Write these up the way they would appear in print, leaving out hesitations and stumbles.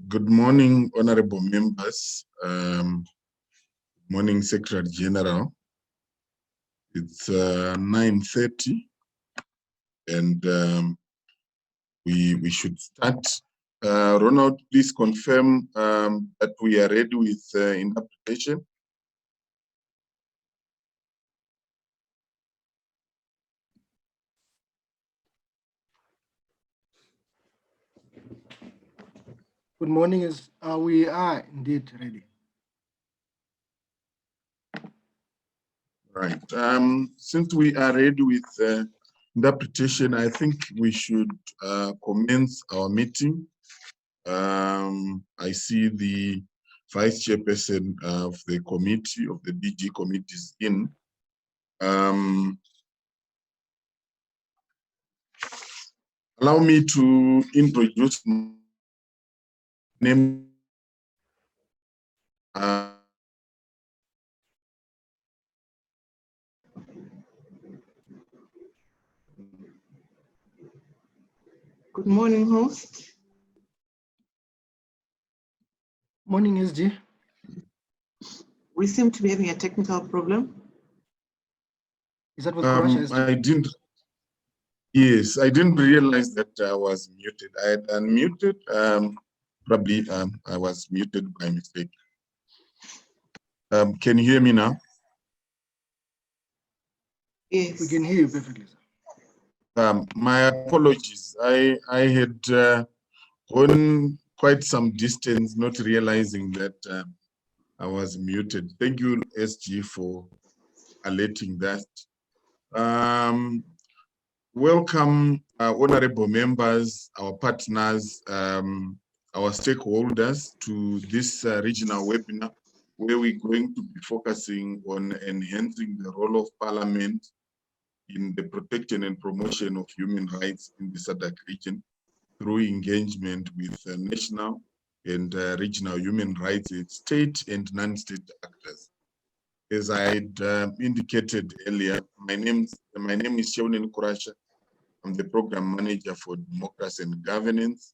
Good morning, honorable members. Morning, Secretary General. It's 9:30, and we should start. Ronald, please confirm that we are ready with interpretation. Good morning. We are indeed ready. Right. Since we are ready with interpretation, I think we should commence our meeting. I see the vice chairperson of the committee, of the DG committees in. Allow me to introduce my name. Good morning, host. Morning, SG. We seem to be having a technical problem. Is that what Croatia is? I didn't. Yes, I didn't realize that I was muted. I had unmuted. Probably I was muted by mistake. Can you hear me now? Yes. We can hear you perfectly, sir. My apologies. I had gone quite some distance, not realizing that I was muted. Thank you, SG, for alerting that. Welcome, honorable members, our partners, our stakeholders to this regional webinar, where we're going to be focusing on enhancing the role of Parliament in the protection and promotion of human rights in the SADC region through engagement with national and regional human rights, state and non-state actors. As I had indicated earlier, my name is Shaunen Kurasha. I'm the program manager for democracy and governance.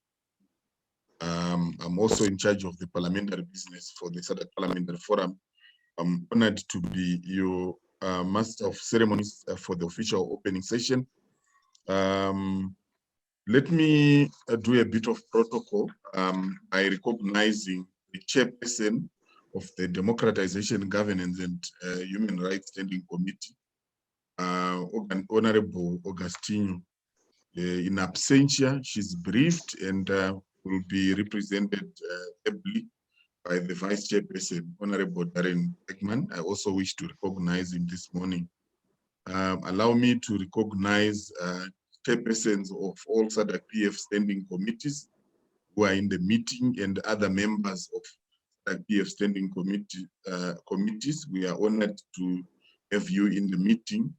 I'm also in charge of the parliamentary business for the SADC Parliamentary Forum. I'm honored to be your master of ceremonies for the official opening session. Let me do a bit of protocol by recognizing the chairperson of the Democratization, Governance and Human Rights Standing Committee, Honorable Augustino. In absentia, she's briefed and will be represented ably by the Vice Chairperson, Honorable Darren Beckman. I also wish to recognize him this morning. Allow me to recognize chairpersons of all SADC PF standing committees who are in the meeting and other members of SADC PF standing committees. We are honored to have you in the meeting.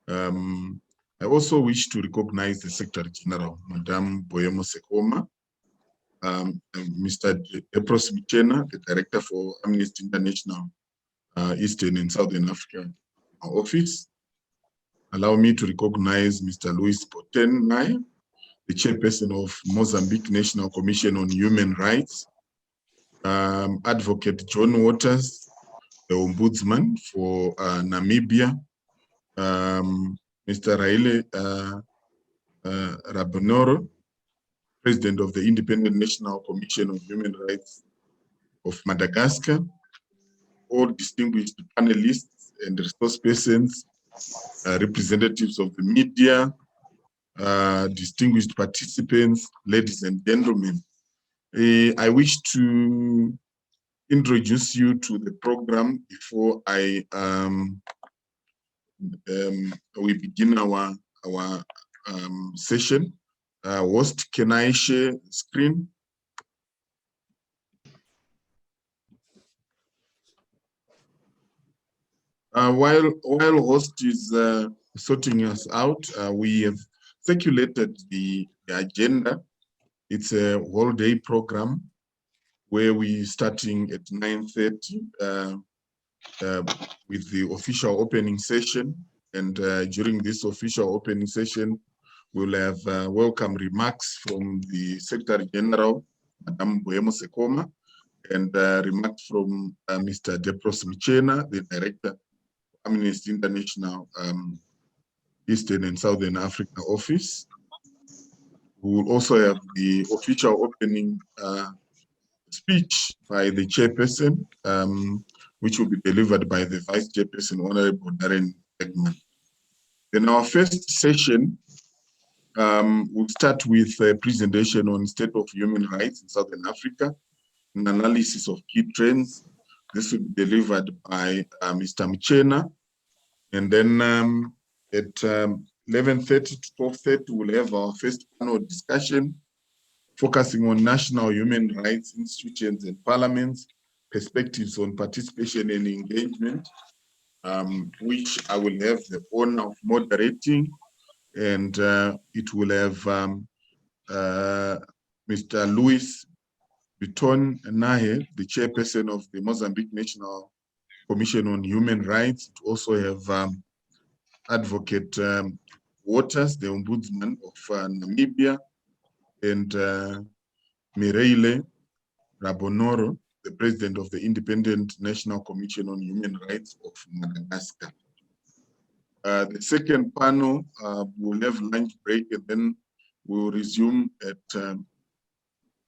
I also wish to recognize the Secretary General, Madame Boyemo Sekoma, Mr. Epros Michena, the Director for Amnesty International Eastern and Southern Africa Office. Allow me to recognize Mr. Luis Potenai, the Chairperson of Mozambique National Commission on Human Rights, Advocate John Waters, the Ombudsman for Namibia, Mr. Raile Rabonoro, President of the Independent National Commission on Human Rights of Madagascar, all distinguished panelists and resource persons, representatives of the media, distinguished participants, ladies and gentlemen. I wish to introduce you to the program before we begin our session. Host, can I share screen? While host is sorting us out, we have circulated the agenda. It's a whole day program where we starting at 9:30 with the official opening session. And during this official opening session, we'll have welcome remarks from the Secretary General Madam Boemo Sekoma, and remarks from Mr. Depros Michena, the Director of Amnesty International Eastern and Southern Africa Office. We will also have the official opening speech by the chairperson, which will be delivered by the Vice Chairperson, Honorable Darren Beckman. Then our first session will start with a presentation on state of human rights in Southern Africa, an analysis of key trends. This will be delivered by Mr. Mchena. And then at 11:30 to 12:30, we'll have our first panel discussion focusing on national human rights institutions and parliaments, perspectives on participation and engagement, which I will have the honor of moderating. And it will have Mr. Louis Biton Nahe, the chairperson of the Mozambique National Commission on Human Rights. It also have Advocate Waters, the Ombudsman of Namibia, and Mireille Rabonoro, the President of the Independent National Commission on Human Rights of Madagascar. The second panel will have lunch break, and then we'll resume at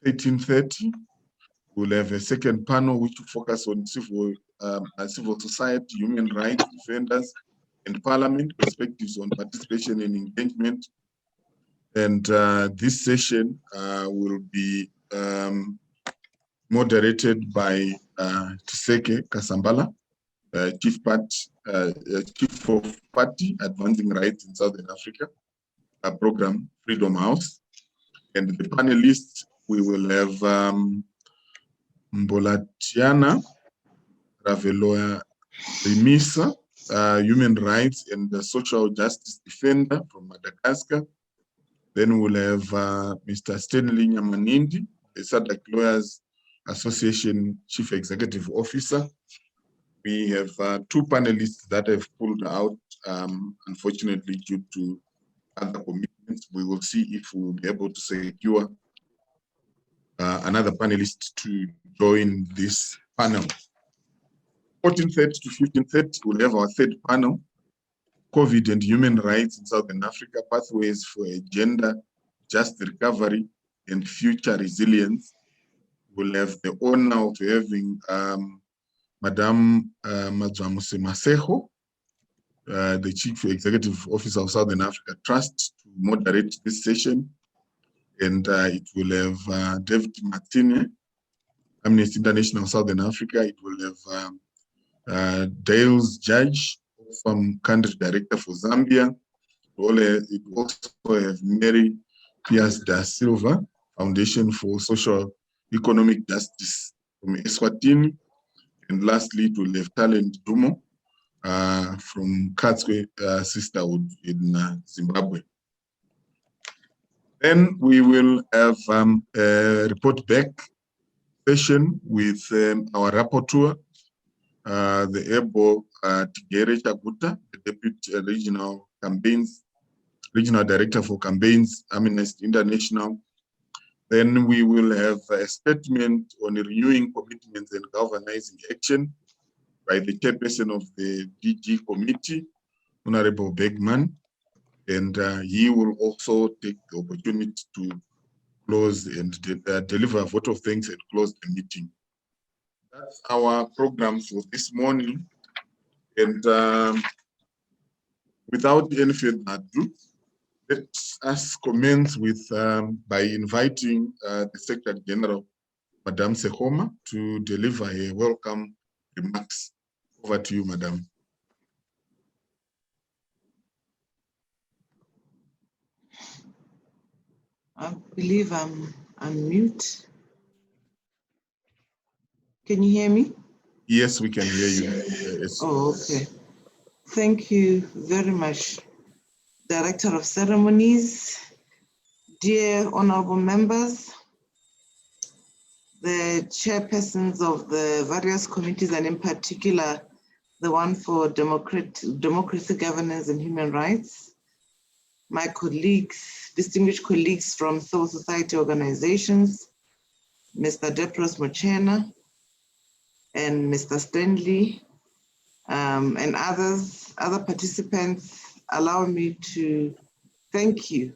18:30. We'll have a second panel which will focus on civil society, human rights defenders, and parliament, perspectives on participation and engagement. And this session will be moderated by Tseke Kasambala, Chief of Party Advancing Rights in Southern Africa, program Freedom House. And the panelists, we will have Mbolatiana Raveloya Rimisa, human rights and social justice defender from Madagascar. Then we'll have Mr. Stanley Nyamanindi, the SADC Lawyers Association Chief Executive Officer. We have two panelists that have pulled out, unfortunately, due to other commitments. We will see if we'll be able to secure another panelist to join this panel. 14:30 to 15:30, we'll have our third panel, COVID and Human Rights in Southern Africa, Pathways for a Gender-Just Recovery and Future Resilience. We'll have the honor of having Madame Mazwamuse Maseho, the Chief Executive Officer of Southern Africa Trust, to moderate this session. And it will have David Martine, Amnesty International Southern Africa. It will have Dales Judge, from Country Director for Zambia. It will also have Mary Pias da Silva, Foundation for Social Economic Justice from Eswatini. And lastly, it will have Talent Dumo from Katswe Sisterhood in Zimbabwe. Then we will have a report back session with our rapporteur, the Ebo Tigere Chaguta, the Deputy Regional Director for Campaigns, Amnesty International. Then we will have a statement on renewing commitments and galvanizing action by the chairperson of the DG committee, Honorable Beckman. And he will also take the opportunity to close and deliver a vote of thanks and close the meeting. That's our program for this morning. And without any further ado, let us commence with by inviting the Secretary General, Madame Sekoma, to deliver a welcome remarks. Over to you, Madame. I believe I'm mute. Can you hear me? Yes, we can hear you. Yes. Oh, okay. Thank you very much, Director of Ceremonies, dear honorable members, the chairpersons of the various committees, and in particular, the one for democracy, governance, and human rights, my colleagues, distinguished colleagues from civil society organizations, Mr. Depros Mochena, and Mr. Stanley, and other participants, allow me to thank you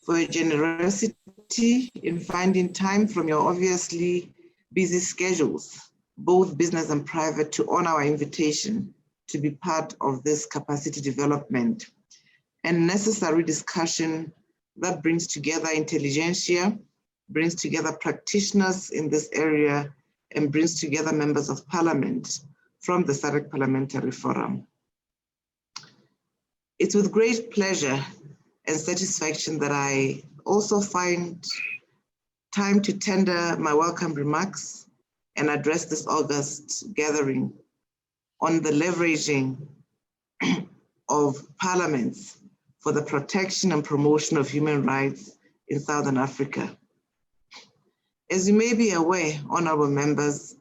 for your generosity in finding time from your obviously busy schedules, both business and private, to honor our invitation to be part of this capacity development and necessary discussion that brings together intelligentsia, brings together practitioners in this area, and brings together members of parliament from the SADC Parliamentary Forum. It's with great pleasure and satisfaction that I also find time to tender my welcome remarks and address this August gathering on the leveraging of parliaments for the protection and promotion of human rights in Southern Africa. As you may be aware, honorable members,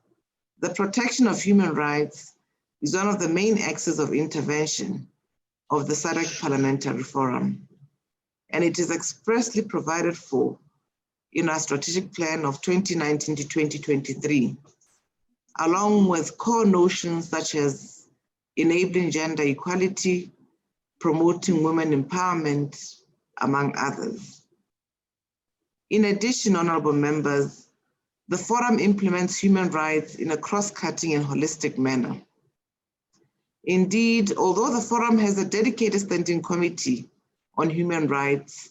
the protection of human rights is one of the main axes of intervention of the SADC Parliamentary Forum, and it is expressly provided for in our strategic plan of 2019 to 2023, along with core notions such as enabling gender equality, promoting women empowerment, among others. In addition, honorable members, the forum implements human rights in a cross-cutting and holistic manner. Indeed, although the forum has a dedicated standing committee on human rights,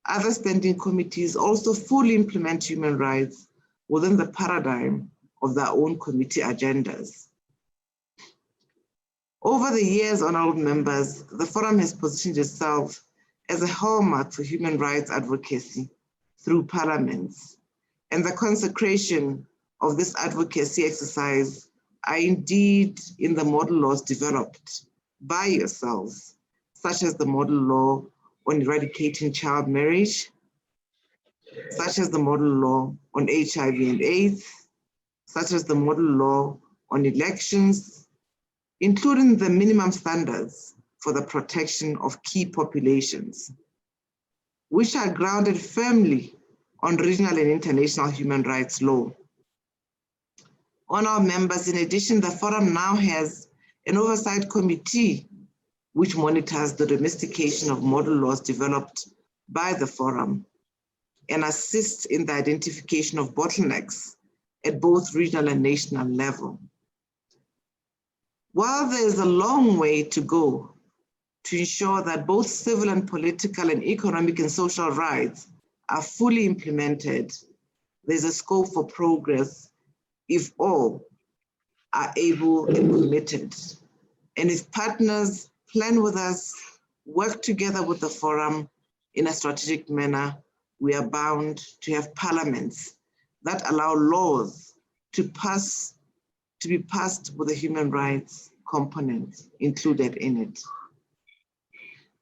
other standing committees also fully implement human rights within the paradigm of their own committee agendas. Over the years, honorable members, the forum has positioned itself as a hallmark for human rights advocacy through parliaments, and the consecration of this advocacy exercise are indeed in the model laws developed by yourselves, such as the model law on eradicating child marriage, such as the model law on HIV and AIDS, such as the model law on elections, including the minimum standards for the protection of key populations, which are grounded firmly on regional and international human rights law. On our members, in addition, the forum now has an oversight committee which monitors the domestication of model laws developed by the forum and assists in the identification of bottlenecks at both regional and national level. While there is a long way to go to ensure that both civil and political and economic and social rights are fully implemented, there's a scope for progress if all are able and committed. And if partners plan with us, work together with the forum in a strategic manner, we are bound to have parliaments that allow laws to be passed with a human rights component included in it.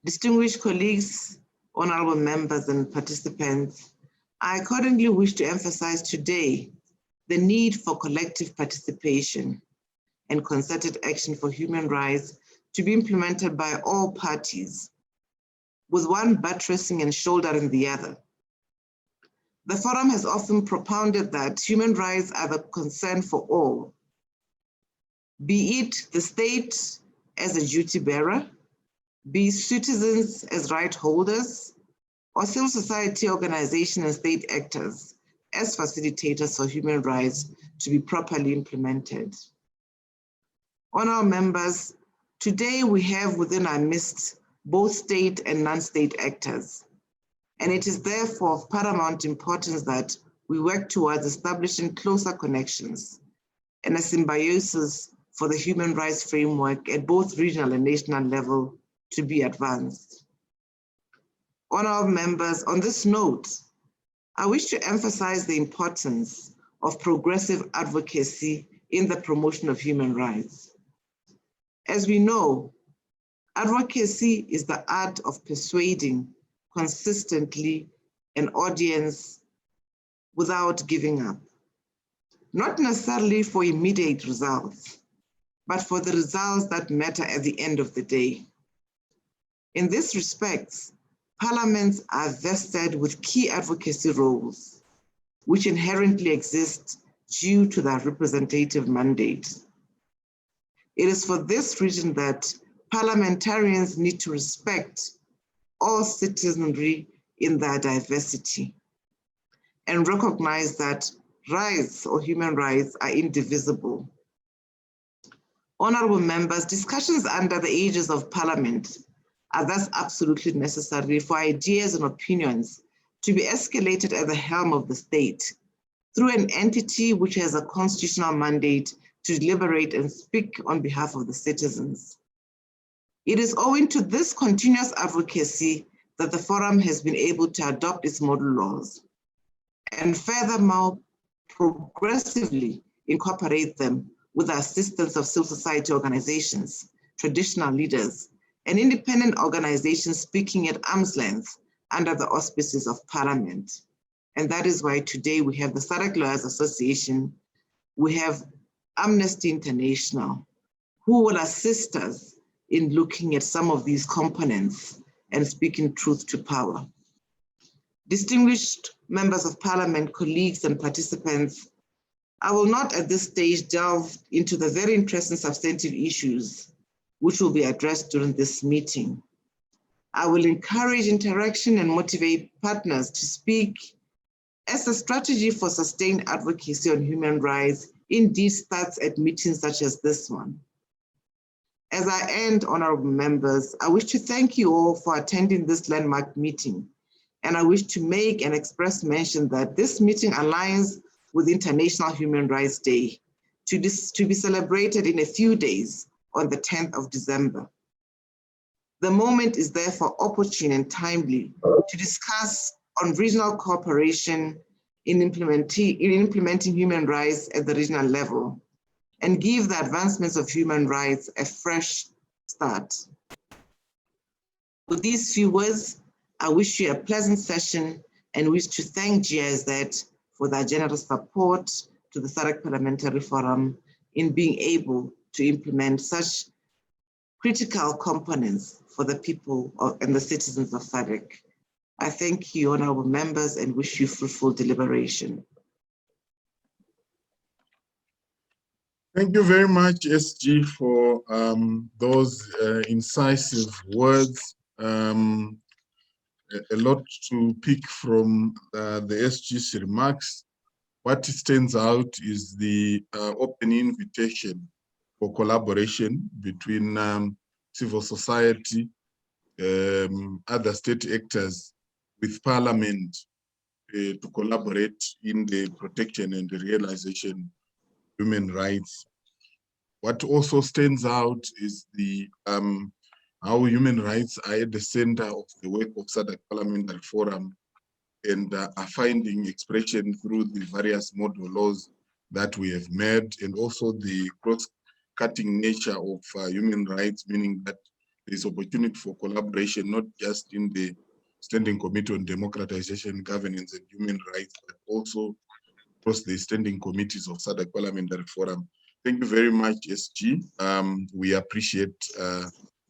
Distinguished colleagues, honorable members and participants, I accordingly wish to emphasize today the need for collective participation and concerted action for human rights to be implemented by all parties, with one buttressing and shouldering the other. The forum has often propounded that human rights are the concern for all, be it the state as a duty bearer, be citizens as right holders, or civil society organizations and state actors as facilitators for human rights to be properly implemented. Honourable members, today we have within our midst both state and non-state actors, and it is therefore of paramount importance that we work towards establishing closer connections and a symbiosis for the human rights framework at both regional and national level to be advanced. Honourable members, on this note, I wish to emphasize the importance of progressive advocacy in the promotion of human rights. As we know, advocacy is the art of persuading consistently an audience without giving up, not necessarily for immediate results, but for the results that matter at the end of the day. In this respect, parliaments are vested with key advocacy roles, which inherently exist due to their representative mandate. It is for this reason that parliamentarians need to respect all citizenry in their diversity and recognize that rights or human rights are indivisible. Honorable members, discussions under the aegis of Parliament are thus absolutely necessary for ideas and opinions to be escalated at the helm of the state through an entity which has a constitutional mandate to deliberate and speak on behalf of the citizens. It is owing to this continuous advocacy that the Forum has been able to adopt its model laws and furthermore progressively incorporate them with the assistance of civil society organizations, traditional leaders, and independent organizations speaking at arm's length under the auspices of Parliament. And that is why today we have the SADC Lawyers Association, we have Amnesty International, who will assist us in looking at some of these components and speaking truth to power. Distinguished members of Parliament, colleagues and participants, I will not at this stage delve into the very interesting substantive issues which will be addressed during this meeting. I will encourage interaction and motivate partners to speak as a strategy for sustained advocacy on human rights indeed starts at meetings such as this one. As I end, honorable members, I wish to thank you all for attending this landmark meeting. And I wish to make and express mention that this meeting aligns with International Human Rights Day to be celebrated in a few days on the 10th of December. The moment is therefore opportune and timely to discuss on regional cooperation in implementing human rights at the regional level and give the advancements of human rights a fresh start. With these few words, I wish you a pleasant session and wish to thank GIZ for their generous support to the SADC Parliamentary Forum in being able to implement such critical components for the people and the citizens of SADC. I thank you, honorable members, and wish you fruitful deliberation. Thank you very much, SG, for those incisive words. A lot to pick from the SG's remarks. What stands out is the open invitation for collaboration between civil society, other state actors with Parliament to collaborate in the protection and the realization of human rights. What also stands out is the how human rights are at the center of the work of SADC Parliamentary Forum and are finding expression through the various model laws that we have made, and also the cross-cutting nature of human rights, meaning that there is opportunity for collaboration, not just in the Standing Committee on Democratization, Governance and Human Rights, but also across the standing committees of SADC Parliamentary Forum. Thank you very much, SG. We appreciate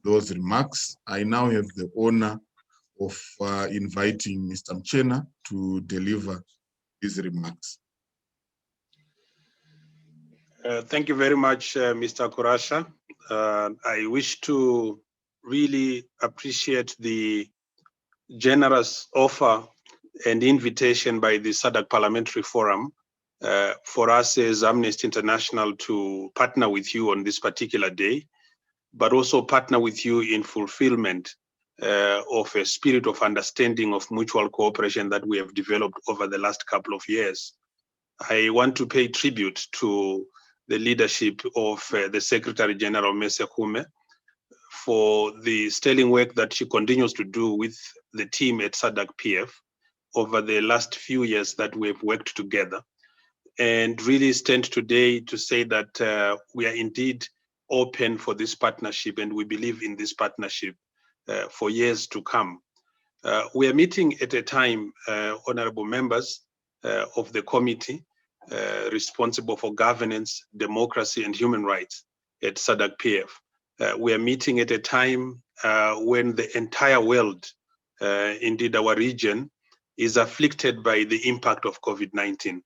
those remarks. I now have the honor of inviting Mr. Mchena to deliver his remarks. Thank you very much, Mr. Kurasha. I wish to really appreciate the generous offer and invitation by the SADC Parliamentary Forum for us as Amnesty International to partner with you on this particular day, but also partner with you in fulfillment of a spirit of understanding of mutual cooperation that we have developed over the last couple of years. I want to pay tribute to the leadership of the Secretary General Mese Hume for the sterling work that she continues to do with the team at SADC PF over the last few years that we have worked together, and really stand today to say that we are indeed open for this partnership and we believe in this partnership for years to come. We are meeting at a time, honorable members of the committee responsible for governance, democracy and human rights at SADC PF. We are meeting at a time when the entire world, indeed our region, is afflicted by the impact of COVID-19.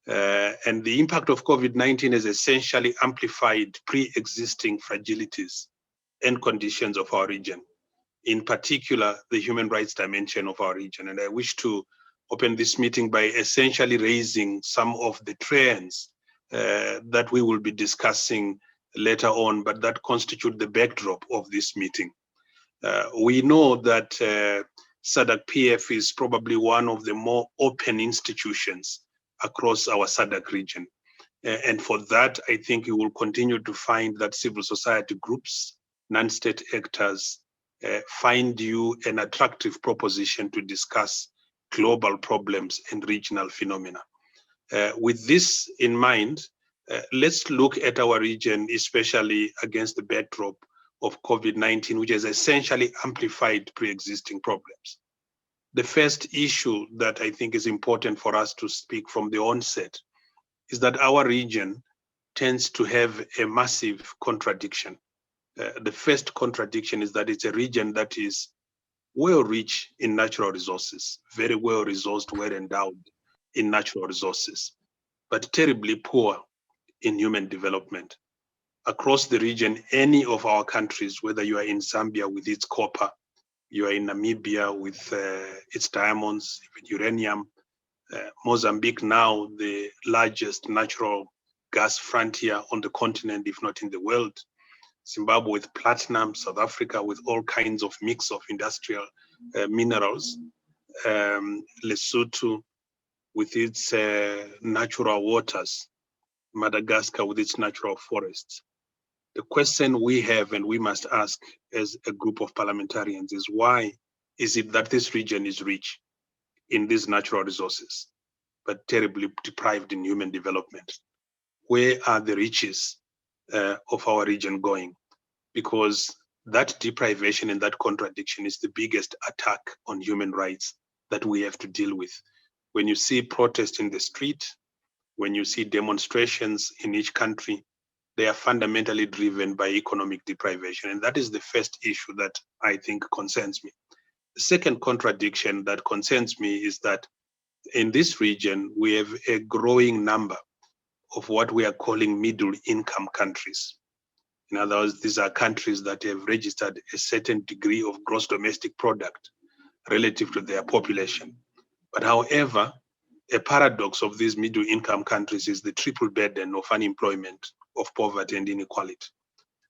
And the impact of COVID-19 has essentially amplified pre-existing fragilities and conditions of our region, in particular, the human rights dimension of our region. And I wish to open this meeting by essentially raising some of the trends that we will be discussing later on, but that constitute the backdrop of this meeting. We know that SADC-PF is probably one of the more open institutions across our SADC region. And for that, I think you will continue to find that civil society groups, non-state actors, find you an attractive proposition to discuss global problems and regional phenomena. With this in mind, let's look at our region, especially against the backdrop of COVID-19, which has essentially amplified pre-existing problems. The first issue that I think is important for us to speak from the onset is that our region tends to have a massive contradiction. The first contradiction is that it's a region that is well rich in natural resources, very well resourced, well endowed in natural resources, but terribly poor in human development. Across the region, any of our countries, whether you are in Zambia with its copper, you are in Namibia with its diamonds, even uranium, Mozambique now the largest natural gas frontier on the continent, if not in the world, Zimbabwe with platinum, South Africa with all kinds of mix of industrial minerals, Lesotho with its natural waters, Madagascar with its natural forests. The question we have and we must ask as a group of parliamentarians is, why is it that this region is rich in these natural resources, but terribly deprived in human development? Where are the riches of our region going? Because that deprivation and that contradiction is the biggest attack on human rights that we have to deal with. When you see protests in the street, when you see demonstrations in each country, they are fundamentally driven by economic deprivation. And that is the first issue that I think concerns me. The second contradiction that concerns me is that in this region, we have a growing number of what we are calling middle income countries. In other words, these are countries that have registered a certain degree of gross domestic product relative to their population. But however, a paradox of these middle income countries is the triple burden of unemployment, of poverty and inequality,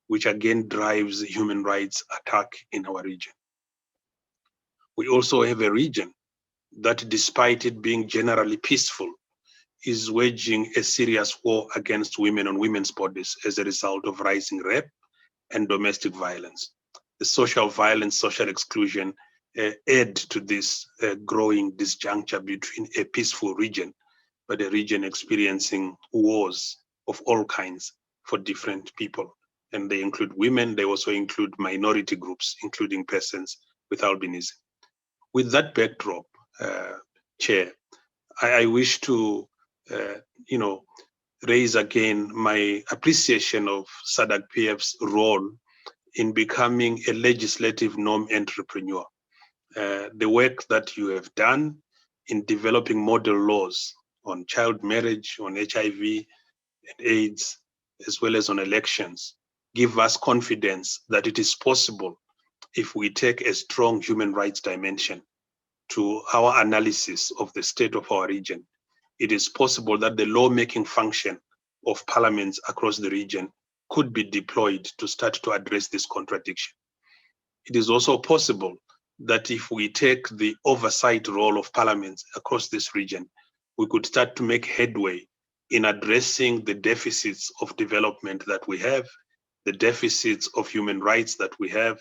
which again drives human rights attack in our region. We also have a region that, despite it being generally peaceful, is waging a serious war against women on women's bodies as a result of rising rape and domestic violence. The social violence, social exclusion add to this growing disjuncture between a peaceful region, but a region experiencing wars of all kinds for different people. And they include women, they also include minority groups, including persons with albinism. With that backdrop, Chair, I wish to raise again my appreciation of SADC-PF's role in becoming a legislative norm entrepreneur. The work that you have done in developing model laws on child marriage, on HIV and AIDS, as well as on elections, give us confidence that it is possible, if we take a strong human rights dimension to our analysis of the state of our region, it is possible that the lawmaking function of parliaments across the region could be deployed to start to address this contradiction. It is also possible that if we take the oversight role of parliaments across this region, we could start to make headway in addressing the deficits of development that we have, the deficits of human rights that we have,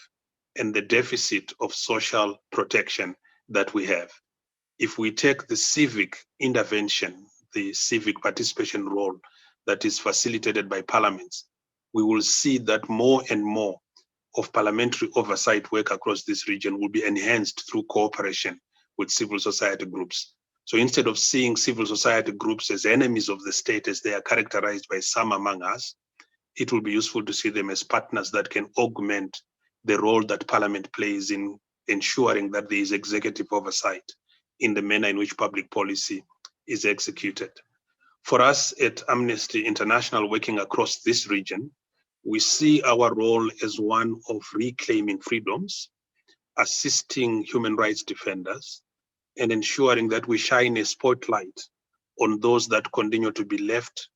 and the deficit of social protection that we have. If we take the civic intervention, the civic participation role that is facilitated by parliaments, we will see that more and more of parliamentary oversight work across this region will be enhanced through cooperation with civil society groups. So instead of seeing civil society groups as enemies of the state, as they are characterized by some among us, it will be useful to see them as partners that can augment the role that parliament plays in ensuring that there is executive oversight in the manner in which public policy is executed. For us at Amnesty International, working across this region, we see our role as one of reclaiming freedoms, assisting human rights defenders, and ensuring that we shine a spotlight on those that continue to be left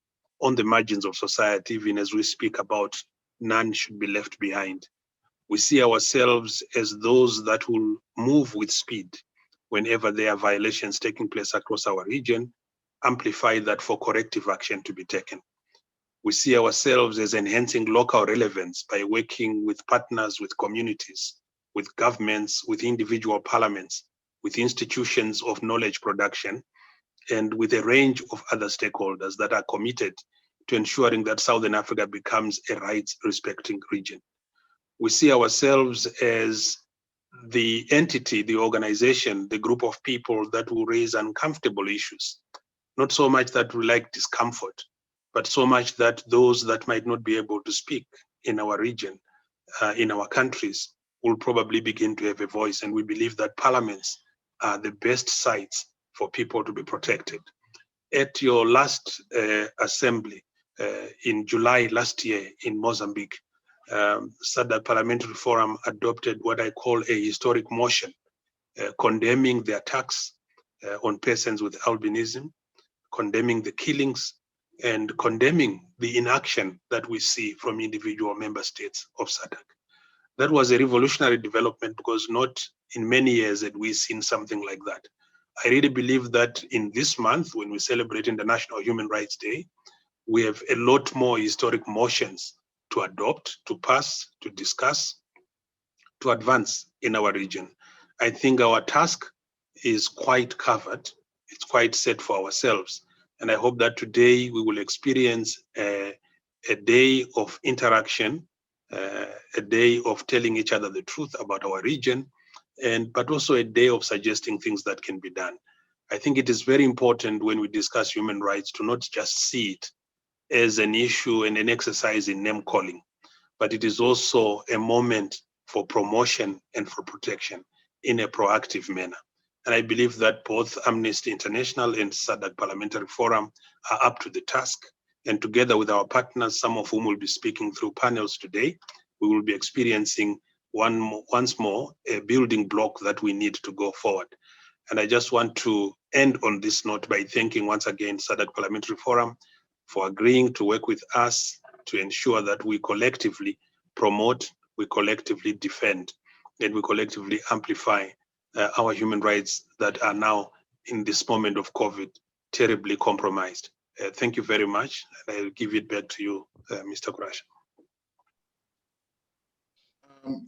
on the margins of society, even as we speak about none should be left behind. We see ourselves as those that will move with speed whenever there are violations taking place across our region, amplify that for corrective action to be taken. We see ourselves as enhancing local relevance by working with partners, with communities, with governments, with individual parliaments, with institutions of knowledge production, and with a range of other stakeholders that are committed to ensuring that Southern Africa becomes a rights-respecting region. We see ourselves as the entity, the organization, the group of people that will raise uncomfortable issues, not so much that we like discomfort, but so much that those that might not be able to speak in our region, in our countries, will probably begin to have a voice. And we believe that parliaments are the best sites for people to be protected. At your last assembly in July last year in Mozambique, SADC Parliamentary Forum adopted what I call a historic motion, condemning the attacks on persons with albinism, condemning the killings, and condemning the inaction that we see from individual member states of SADC. That was a revolutionary development because not in many years had we seen something like that. I really believe that in this month, when we celebrate International Human Rights Day, we have a lot more historic motions to adopt, to pass, to discuss, to advance in our region. I think our task is quite covered. It's quite set for ourselves. And I hope that today we will experience a day of interaction, a day of telling each other the truth about our region, but also a day of suggesting things that can be done. I think it is very important when we discuss human rights to not just see it as an issue and an exercise in name calling, but it is also a moment for promotion and for protection in a proactive manner. And I believe that both Amnesty International and SADC Parliamentary Forum are up to the task. And together with our partners, some of whom will be speaking through panels today, we will be experiencing once more a building block that we need to go forward. And I just want to end on this note by thanking once again SADC Parliamentary Forum for agreeing to work with us to ensure that we collectively promote, we collectively defend, and we collectively amplify our human rights that are now, in this moment of COVID, terribly compromised. Thank you very much. And I'll give it back to you, Mr. Kurasha.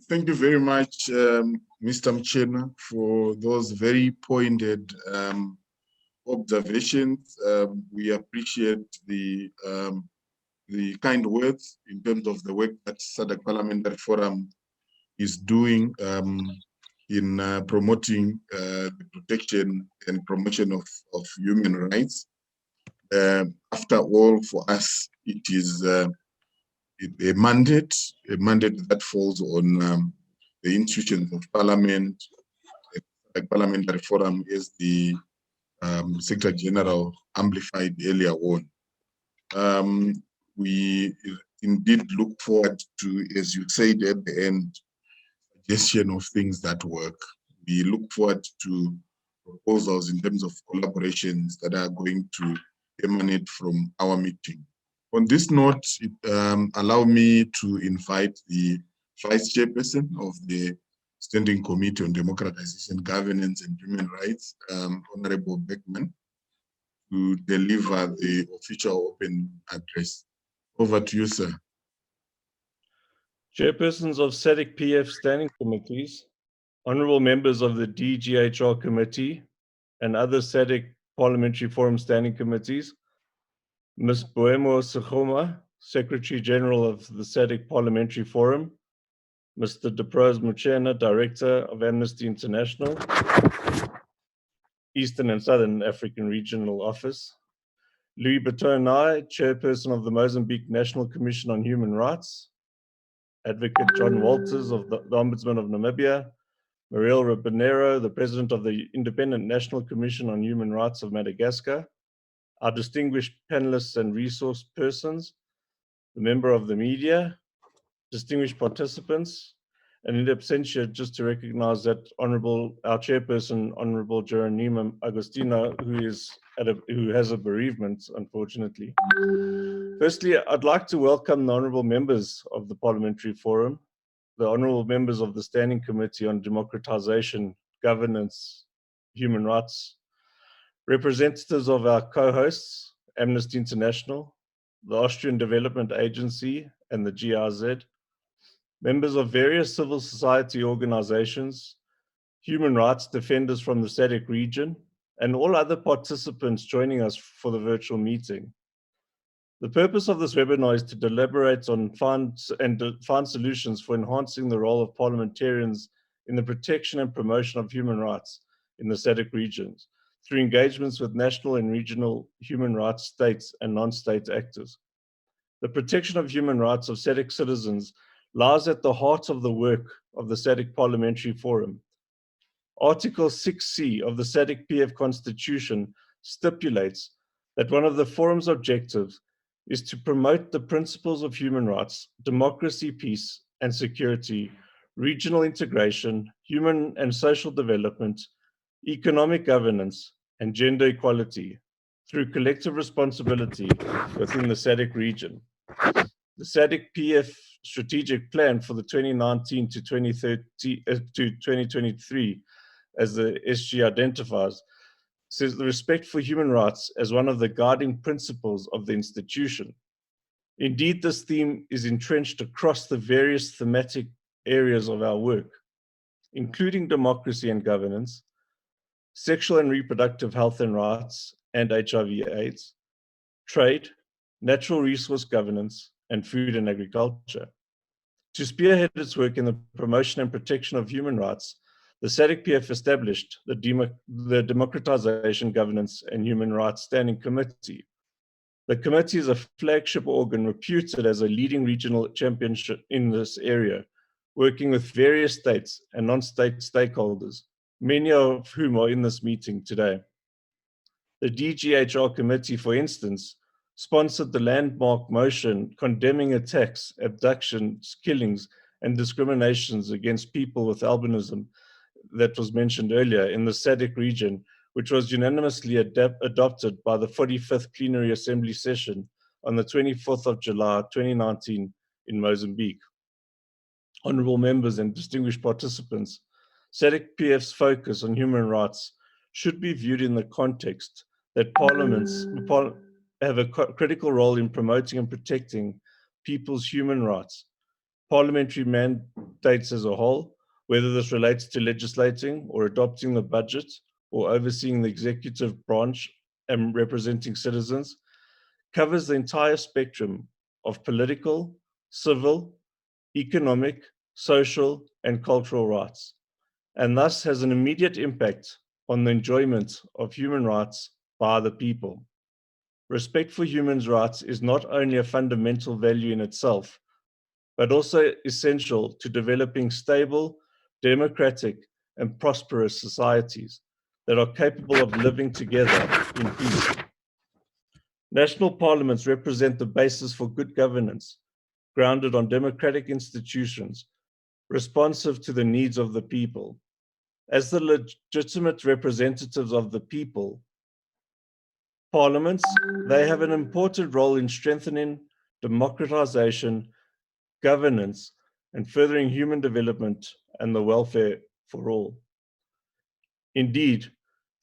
Thank you very much, Mr. Mchena, for those very pointed observations. We appreciate the kind words in terms of the work that SADC Parliamentary Forum is doing in promoting the protection and promotion of human rights. After all, for us, it is a mandate that falls on the institutions of parliament. The Parliamentary Forum is the Secretary General amplified earlier on. We indeed look forward to, as you said at the end, suggestion of things that work. We look forward to proposals in terms of collaborations that are going to emanate from our meeting. On this note, allow me to invite the Vice Chairperson of the Standing Committee on Democratization, Governance and Human Rights, Honorable Beckman, to deliver the official open address. Over to you, sir. Chairpersons of SADC PF standing committees, honorable members of the DGHR committee and other SADC Parliamentary Forum standing committees, Ms. Boemo Sechoma, Secretary General of the SADC Parliamentary Forum, Mr. Deprose Mchena, Director of Amnesty International, Eastern and Southern African Regional Office, Louis Batonai, Chairperson of the Mozambique National Commission on Human Rights, Advocate John Walters of the Ombudsman of Namibia, Mariel Ribanero, the President of the Independent National Commission on Human Rights of Madagascar, our distinguished panelists and resource persons, the member of the media, distinguished participants, and in absentia, just to recognize that our chairperson, Honorable Geronima Agostino, who has a bereavement, unfortunately. Firstly, I'd like to welcome the honorable members of the Parliamentary Forum, the honorable members of the Standing Committee on Democratization, Governance, Human Rights, representatives of our co-hosts, Amnesty International, the Austrian Development Agency, and the GIZ, members of various civil society organizations, human rights defenders from the SADC region, and all other participants joining us for the virtual meeting. The purpose of this webinar is to deliberate on find solutions for enhancing the role of parliamentarians in the protection and promotion of human rights in the SADC regions through engagements with national and regional human rights states and non-state actors. The protection of human rights of SADC citizens lies at the heart of the work of the SADC Parliamentary Forum. Article 6C of the SADC PF Constitution stipulates that one of the forum's objectives is to promote the principles of human rights, democracy, peace and security, regional integration, human and social development, economic governance, and gender equality through collective responsibility within the SADC region. The SADC PF strategic plan for the 2019 to 2023, as the SG identifies, says the respect for human rights as one of the guiding principles of the institution. Indeed, this theme is entrenched across the various thematic areas of our work, including democracy and governance, sexual and reproductive health and rights and HIV/AIDS, trade, natural resource governance, and food and agriculture. To spearhead its work in the promotion and protection of human rights, the SADC PF established the Democratization, Governance, and Human Rights Standing Committee. The committee is a flagship organ reputed as a leading regional championship in this area, working with various states and non-state stakeholders, many of whom are in this meeting today. The DGHR committee, for instance, sponsored the landmark motion condemning attacks, abductions, killings, and discriminations against people with albinism that was mentioned earlier in the SADC region, which was unanimously adopted by the 45th Plenary Assembly session on the 24th of July, 2019 in Mozambique. Honorable members and distinguished participants, SADC PF's focus on human rights should be viewed in the context that parliaments have a critical role in promoting and protecting people's human rights. Parliamentary mandates as a whole, whether this relates to legislating or adopting the budget or overseeing the executive branch and representing citizens, covers the entire spectrum of political, civil, economic, social, and cultural rights, and thus has an immediate impact on the enjoyment of human rights by the people. Respect for human rights is not only a fundamental value in itself, but also essential to developing stable, democratic, and prosperous societies that are capable of living together in peace. National parliaments represent the basis for good governance, grounded on democratic institutions, responsive to the needs of the people. As the legitimate representatives of the people, parliaments, they have an important role in strengthening democratization, governance, and furthering human development and the welfare for all. Indeed,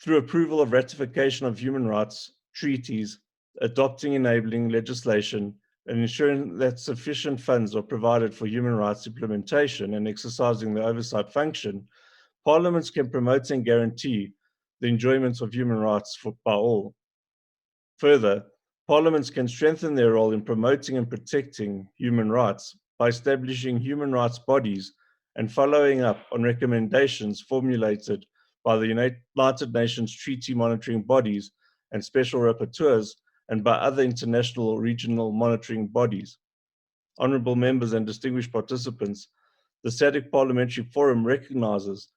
through approval of ratification of human rights treaties, adopting enabling legislation, and ensuring that sufficient funds are provided for human rights implementation and exercising the oversight function, parliaments can promote and guarantee the enjoyment of human rights by all. Further, parliaments can strengthen their role in promoting and protecting human rights by establishing human rights bodies and following up on recommendations formulated by the United Nations treaty monitoring bodies and special rapporteurs and by other international or regional monitoring bodies. Honorable members and distinguished participants, the SADC Parliamentary Forum recognizes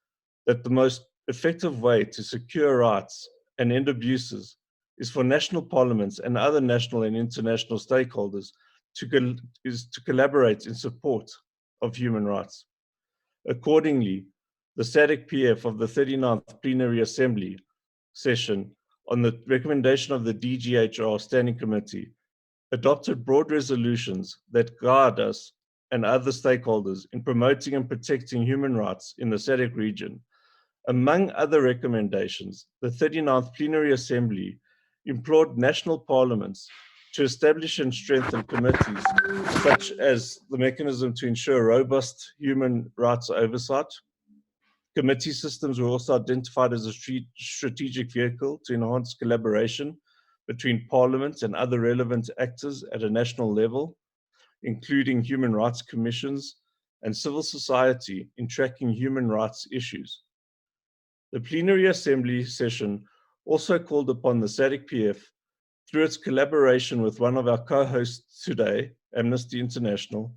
that the most effective way to secure rights and end abuses is for national parliaments and other national and international stakeholders to collaborate in support of human rights. Accordingly, the SADC PF of the 39th Plenary Assembly session, on the recommendation of the DGHR Standing Committee, adopted broad resolutions that guide us and other stakeholders in promoting and protecting human rights in the SADC region. Among other recommendations, the 39th Plenary Assembly implored national parliaments to establish and strengthen committees such as the mechanism to ensure robust human rights oversight. Committee systems were also identified as a strategic vehicle to enhance collaboration between parliaments and other relevant actors at a national level, including human rights commissions and civil society in tracking human rights issues. The Plenary Assembly session also called upon the SADC PF, through its collaboration with one of our co-hosts today, Amnesty International,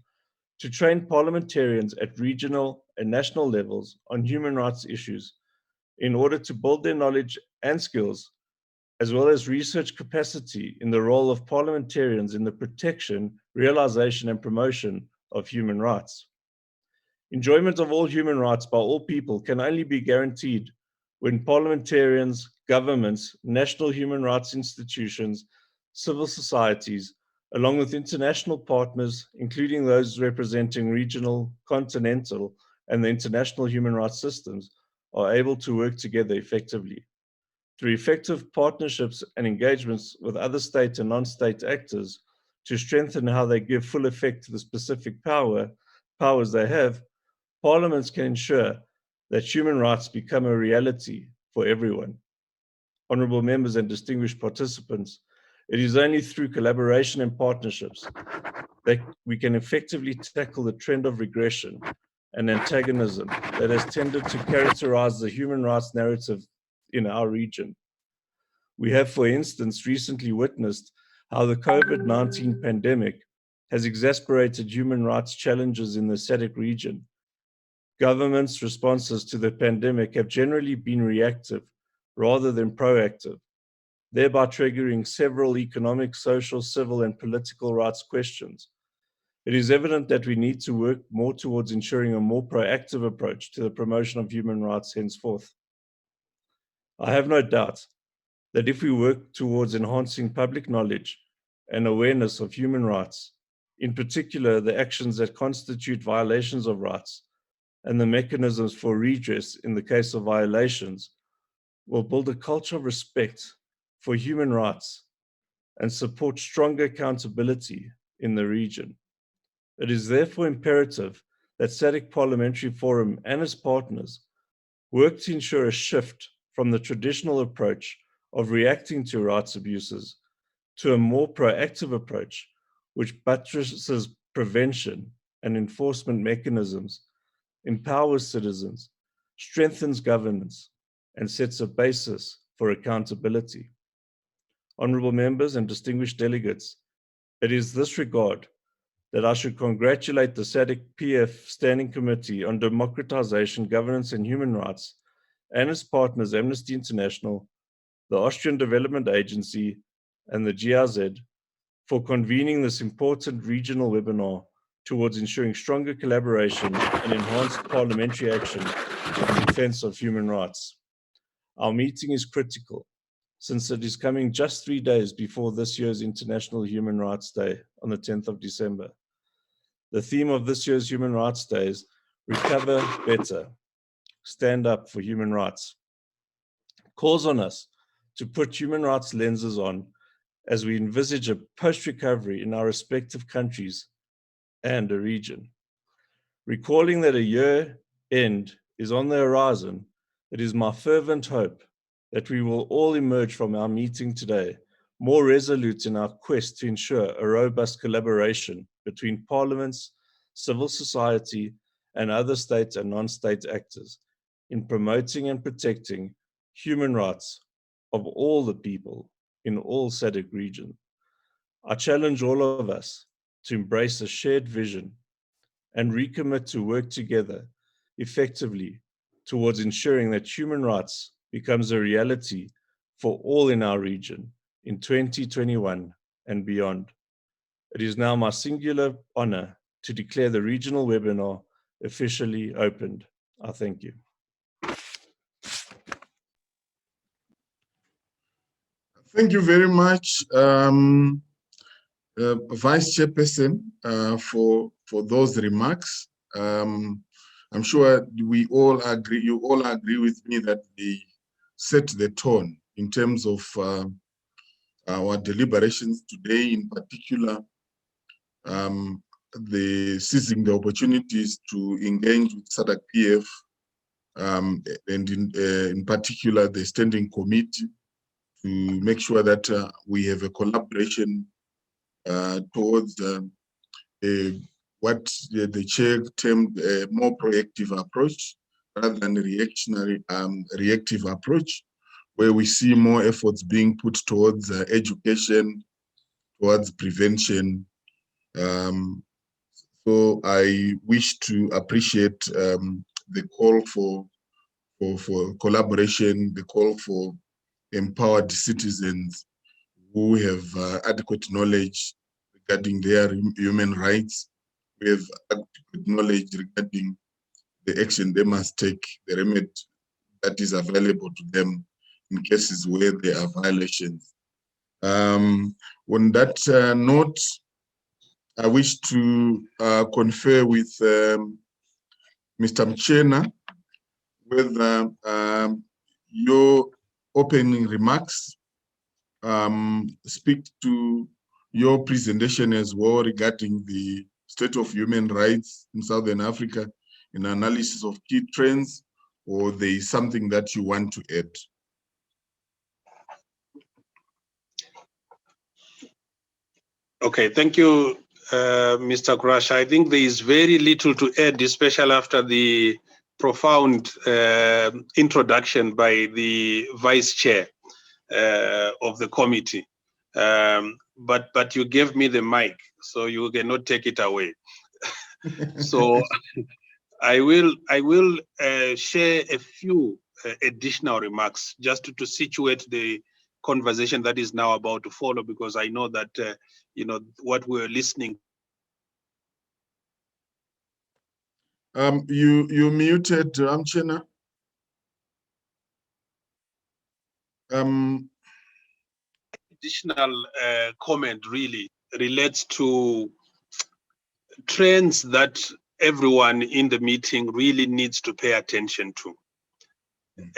to train parliamentarians at regional and national levels on human rights issues in order to build their knowledge and skills, as well as research capacity in the role of parliamentarians in the protection, realization, and promotion of human rights. Enjoyment of all human rights by all people can only be guaranteed when parliamentarians, governments, national human rights institutions, civil societies, along with international partners, including those representing regional, continental, and the international human rights systems, are able to work together effectively. Through effective partnerships and engagements with other state and non-state actors to strengthen how they give full effect to the specific powers they have, parliaments can ensure that human rights become a reality for everyone. Honorable members and distinguished participants, it is only through collaboration and partnerships that we can effectively tackle the trend of regression and antagonism that has tended to characterize the human rights narrative in our region. We have, for instance, recently witnessed how the COVID-19 pandemic has exacerbated human rights challenges in the SADC region. Governments' responses to the pandemic have generally been reactive rather than proactive, thereby triggering several economic, social, civil, and political rights questions. It is evident that we need to work more towards ensuring a more proactive approach to the promotion of human rights henceforth. I have no doubt that if we work towards enhancing public knowledge and awareness of human rights, in particular the actions that constitute violations of rights and the mechanisms for redress in the case of violations, will build a culture of respect for human rights and support stronger accountability in the region. It is therefore imperative that SADC Parliamentary Forum and its partners work to ensure a shift from the traditional approach of reacting to rights abuses to a more proactive approach, which buttresses prevention and enforcement mechanisms, empowers citizens, strengthens governance, and sets a basis for accountability. Honorable members and distinguished delegates, it is this regard that I should congratulate the SADC PF Standing Committee on Democratization, Governance and Human Rights and its partners Amnesty International, the Austrian Development Agency, and the GIZ for convening this important regional webinar towards ensuring stronger collaboration and enhanced parliamentary action in defense of human rights. Our meeting is critical since it is coming just 3 days before this year's International Human Rights Day on the 10th of December. The theme of this year's Human Rights Day is Recover Better, Stand Up for Human Rights. Calls on us to put human rights lenses on as we envisage a post-recovery in our respective countries and a region. Recalling that a year end is on the horizon, it is my fervent hope that we will all emerge from our meeting today more resolute in our quest to ensure a robust collaboration between parliaments, civil society, and other state and non-state actors in promoting and protecting human rights of all the people in all SADC regions. I challenge all of us to embrace a shared vision and recommit to work together effectively towards ensuring that human rights becomes a reality for all in our region in 2021 and beyond. It is now my singular honor to declare the regional webinar officially opened. I thank you. Thank you very much, Vice Chairperson, for those remarks. I'm sure we all agree, you all agree with me that they set the tone in terms of our deliberations today, in particular, the seizing the opportunities to engage with SADC PF, and in particular the standing committee, to make sure that we have a collaboration towards what the chair termed a more proactive approach rather than a reactionary, reactive approach, where we see more efforts being put towards education, towards prevention. So I wish to appreciate the call for collaboration, the call for empowered citizens who have adequate knowledge regarding their human rights. We have adequate knowledge regarding the action they must take, the remedy that is available to them in cases where there are violations. On that note, I wish to confer with Mr. Mchena with your opening remarks, speak to your presentation as well regarding the state of human rights in Southern Africa, an analysis of key trends, or there is something that you want to add? Okay, thank you, Mr. Kurasha. I think there is very little to add, especially after the profound introduction by the vice chair of the committee. But you gave me the mic, so you cannot take it away. So I will share a few additional remarks just to situate the conversation that is now about to follow, because I know that you know what we're listening. You muted, Mchena. Additional comment really relates to trends that everyone in the meeting really needs to pay attention to,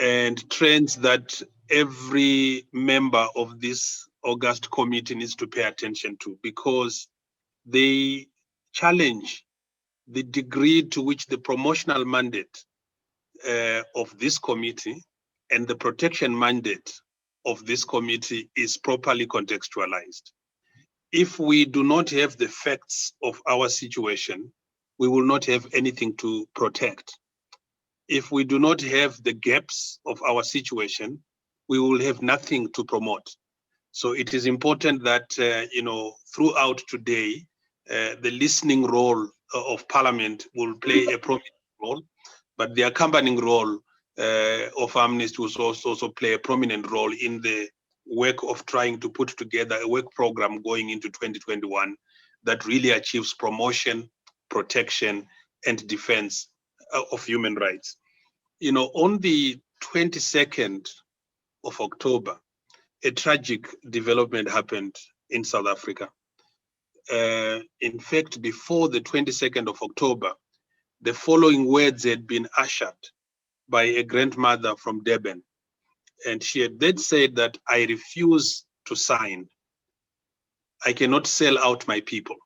and trends that every member of this august committee needs to pay attention to, because they challenge the degree to which the promotional mandate of this committee and the protection mandate of this committee is properly contextualized. If we do not have the facts of our situation, we will not have anything to protect. If we do not have the gaps of our situation, we will have nothing to promote. So it is important that, you know, throughout today, the listening role of Parliament will play a prominent role, but the accompanying role of Amnesty will also play a prominent role in the work of trying to put together a work program going into 2021 that really achieves promotion, protection, and defense of human rights. You know, on the 22nd of October, a tragic development happened in South Africa. In fact, before the 22nd of October, the following words had been ushered by a grandmother from Durban. And she had then said that I refuse to sign. I cannot sell out my people.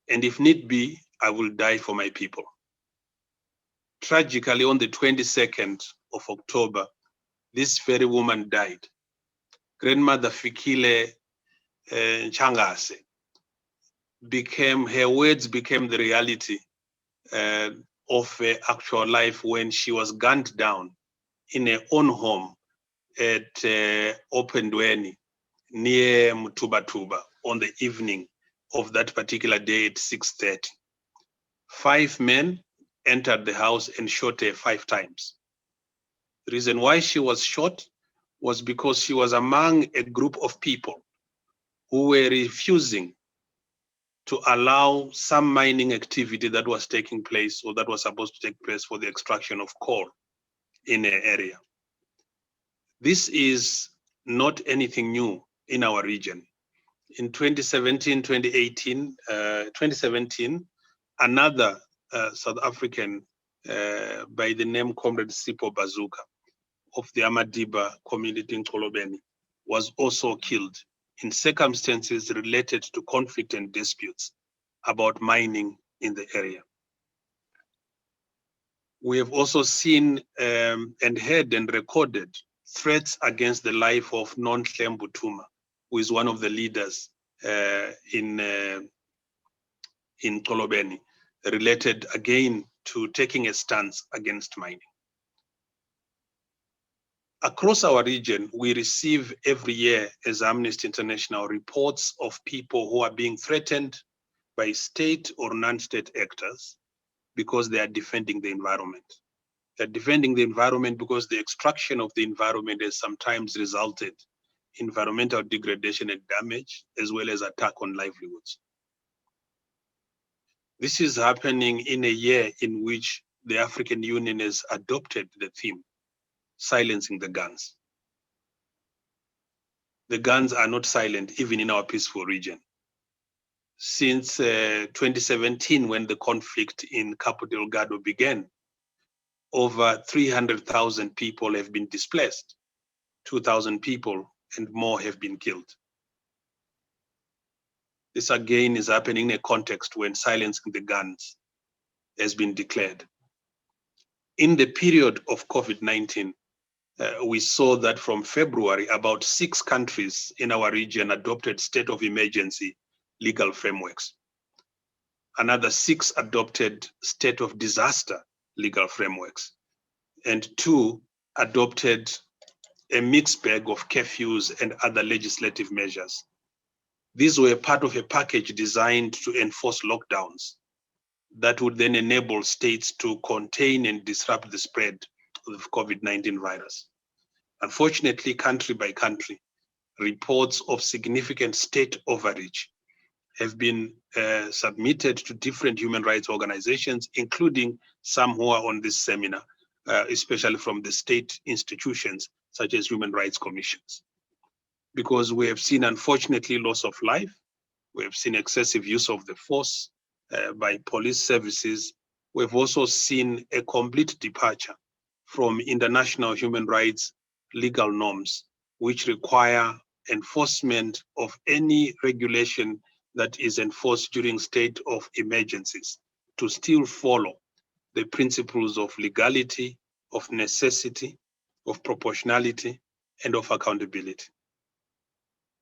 And if need be, I will die for my people. Tragically, on the 22nd of October, this very woman died. Grandmother Fikile Changase her words became the reality of her actual life when she was gunned down in her own home at Opendweni near Mutubatuba on the evening of that particular day at 6:30. 5 men entered the house and shot her 5 times. The reason why she was shot was because she was among a group of people who were refusing to allow some mining activity that was taking place or that was supposed to take place for the extraction of coal in an area. This is not anything new in our region. In 2017, 2017, another South African by the name Comrade Sipho Bazuka of the Amadiba community in Xolobeni was also killed in circumstances related to conflict and disputes about mining in the area. We have also seen and heard and recorded threats against the life of Non-Clem Butuma, who is one of the leaders in Xolobeni, related again to taking a stance against mining. Across our region, we receive every year as Amnesty International reports of people who are being threatened by state or non-state actors because they are defending the environment. They're defending the environment because the extraction of the environment has sometimes resulted in environmental degradation and damage, as well as attack on livelihoods. This is happening in a year in which the African Union has adopted the theme, silencing the guns. The guns are not silent even in our peaceful region. Since 2017, when the conflict in Cabo Delgado began, over 300,000 people have been displaced, 2,000 people and more have been killed. This again is happening in a context when silencing the guns has been declared. In the period of COVID-19, we saw that from February, about 6 countries in our region adopted state of emergency legal frameworks. Another 6 adopted state of disaster legal frameworks, and 2 adopted a mixed bag of curfews and other legislative measures. These were part of a package designed to enforce lockdowns that would then enable states to contain and disrupt the spread of COVID-19 virus. Unfortunately, country by country, reports of significant state overreach have been submitted to different human rights organizations, including some who are on this seminar, especially from the state institutions such as human rights commissions. Because we have seen, unfortunately, loss of life, we have seen excessive use of the force by police services. We've also seen a complete departure from international human rights legal norms, which require enforcement of any regulation that is enforced during state of emergencies to still follow the principles of legality, of necessity, of proportionality, and of accountability.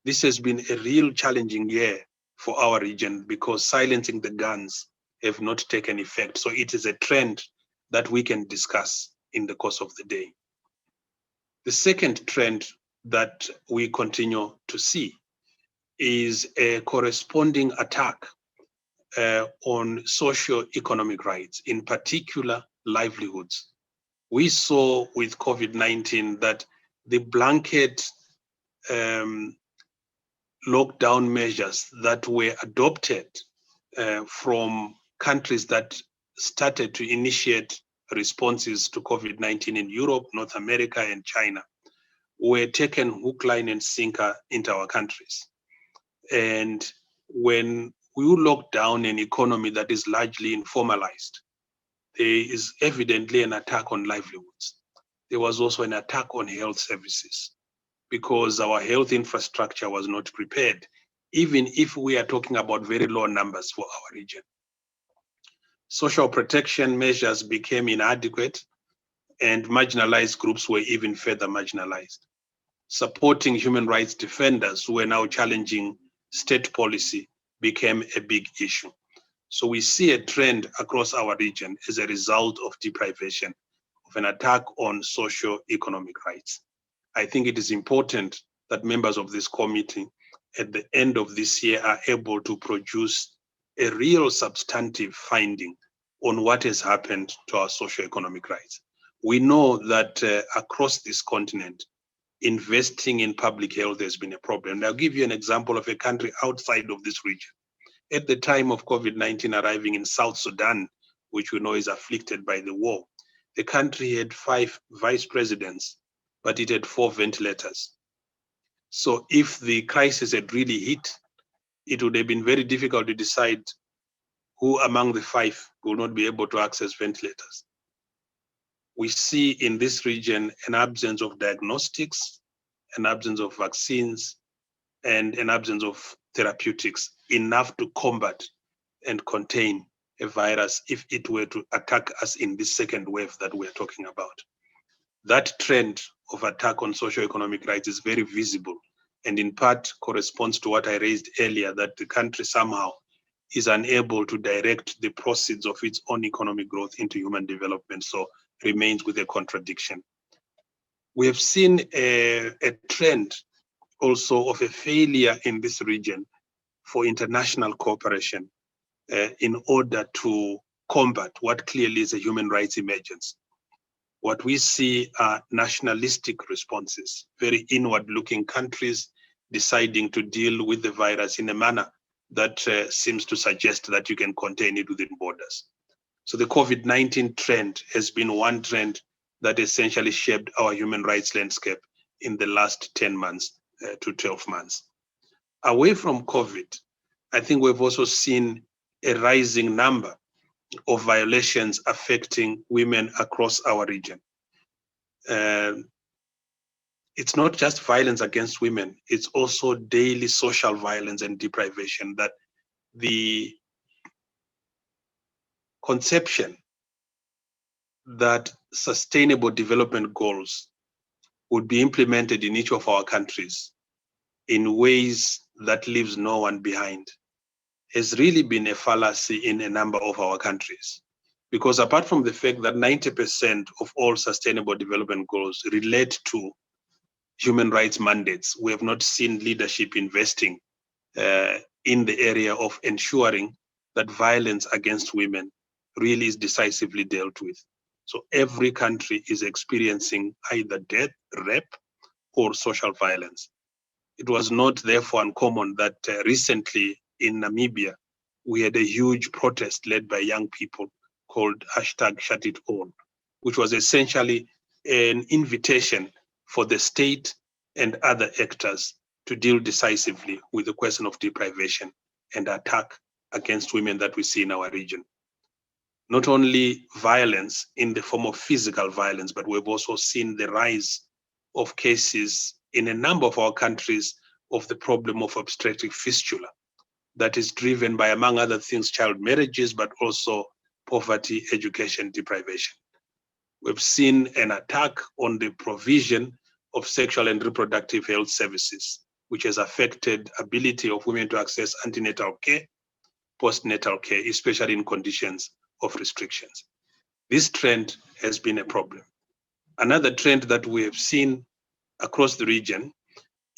This has been a real challenging year for our region because silencing the guns have not taken effect. So it is a trend that we can discuss in the course of the day. The second trend that we continue to see is a corresponding attack on socio-economic rights, in particular livelihoods. We saw with COVID-19 that the blanket lockdown measures that were adopted from countries that started to initiate responses to COVID-19 in Europe, North America, and China were taken hook, line, and sinker into our countries. And when we lock down an economy that is largely informalized, there is evidently an attack on livelihoods. There was also an attack on health services because our health infrastructure was not prepared, even if we are talking about very low numbers for our region. Social protection measures became inadequate and marginalized groups were even further marginalized. Supporting human rights defenders who were now challenging state policy became a big issue. So we see a trend across our region as a result of deprivation, of an attack on socio-economic rights. I think it is important that members of this committee at the end of this year are able to produce a real substantive finding on what has happened to our socioeconomic rights. We know that across this continent, investing in public health has been a problem. And I'll give you an example of a country outside of this region. At the time of COVID-19 arriving in South Sudan, which we know is afflicted by the war, the country had 5 vice presidents, but it had 4 ventilators. So if the crisis had really hit, it would have been very difficult to decide who among the 5 will not be able to access ventilators. We see in this region an absence of diagnostics, an absence of vaccines, and an absence of therapeutics enough to combat and contain a virus if it were to attack us in this second wave that we're talking about. That trend of attack on socioeconomic rights is very visible, and in part corresponds to what I raised earlier, that the country somehow is unable to direct the proceeds of its own economic growth into human development, so remains with a contradiction. We have seen a trend also of a failure in this region for international cooperation in order to combat what clearly is a human rights emergence. What we see are nationalistic responses, very inward-looking countries deciding to deal with the virus in a manner that seems to suggest that you can contain it within borders. So the COVID-19 trend has been one trend that essentially shaped our human rights landscape in the last 10 months to 12 months. Away from COVID, I think we've also seen a rising number of violations affecting women across our region. It's not just violence against women, it's also daily social violence and deprivation, that the conception that sustainable development goals would be implemented in each of our countries in ways that leaves no one behind has really been a fallacy in a number of our countries. Because apart from the fact that 90% of all sustainable development goals relate to human rights mandates, we have not seen leadership investing in the area of ensuring that violence against women really is decisively dealt with. So every country is experiencing either death, rape, or social violence. It was not therefore uncommon that recently in Namibia, we had a huge protest led by young people called #ShutItAll, which was essentially an invitation for the state and other actors to deal decisively with the question of deprivation and attack against women that we see in our region. Not only violence in the form of physical violence, but we've also seen the rise of cases in a number of our countries of the problem of obstetric fistula that is driven by, among other things, child marriages, but also poverty, education, deprivation. We've seen an attack on the provision of sexual and reproductive health services, which has affected ability of women to access antenatal care, postnatal care, especially in conditions of restrictions. This trend has been a problem. Another trend that we have seen across the region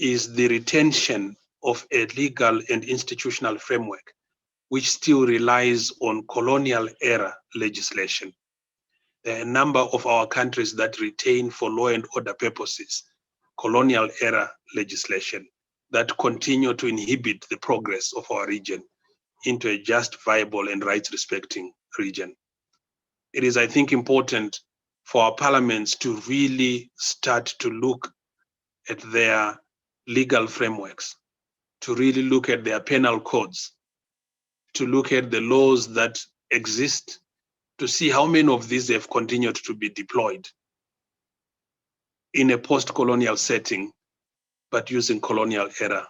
is the retention of a legal and institutional framework which still relies on colonial era legislation. There are a number of our countries that retain, for law and order purposes, colonial era legislation that continue to inhibit the progress of our region into a just, viable, and rights-respecting region. It is, I think, important for our parliaments to really start to look at their legal frameworks, to really look at their penal codes, to look at the laws that exist, to see how many of these have continued to be deployed in a post-colonial setting, but using colonial era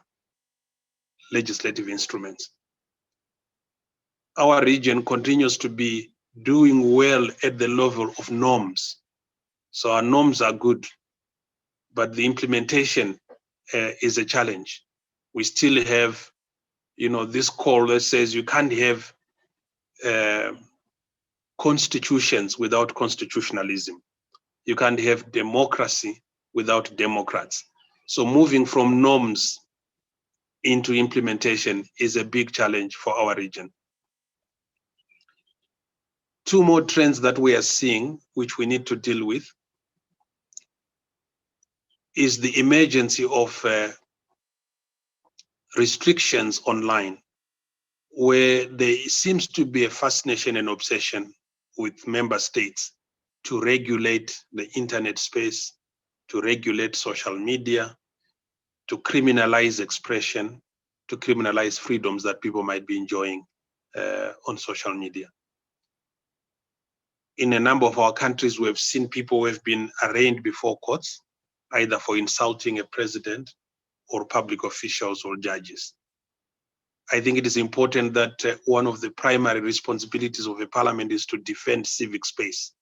legislative instruments. Our region continues to be doing well at the level of norms. So our norms are good, but the implementation is a challenge. We still have, this call that says you can't have constitutions without constitutionalism. You can't have democracy without democrats. So moving from norms into implementation is a big challenge for our region. Two more trends that we are seeing, which we need to deal with, is the emergence of restrictions online, where there seems to be a fascination and obsession with member states to regulate the internet space, to regulate social media, to criminalize expression, to criminalize freedoms that people might be enjoying on social media. In a number of our countries, we have seen people who have been arraigned before courts, either for insulting a president or public officials or judges. I think it is important that one of the primary responsibilities of a parliament is to defend civic space.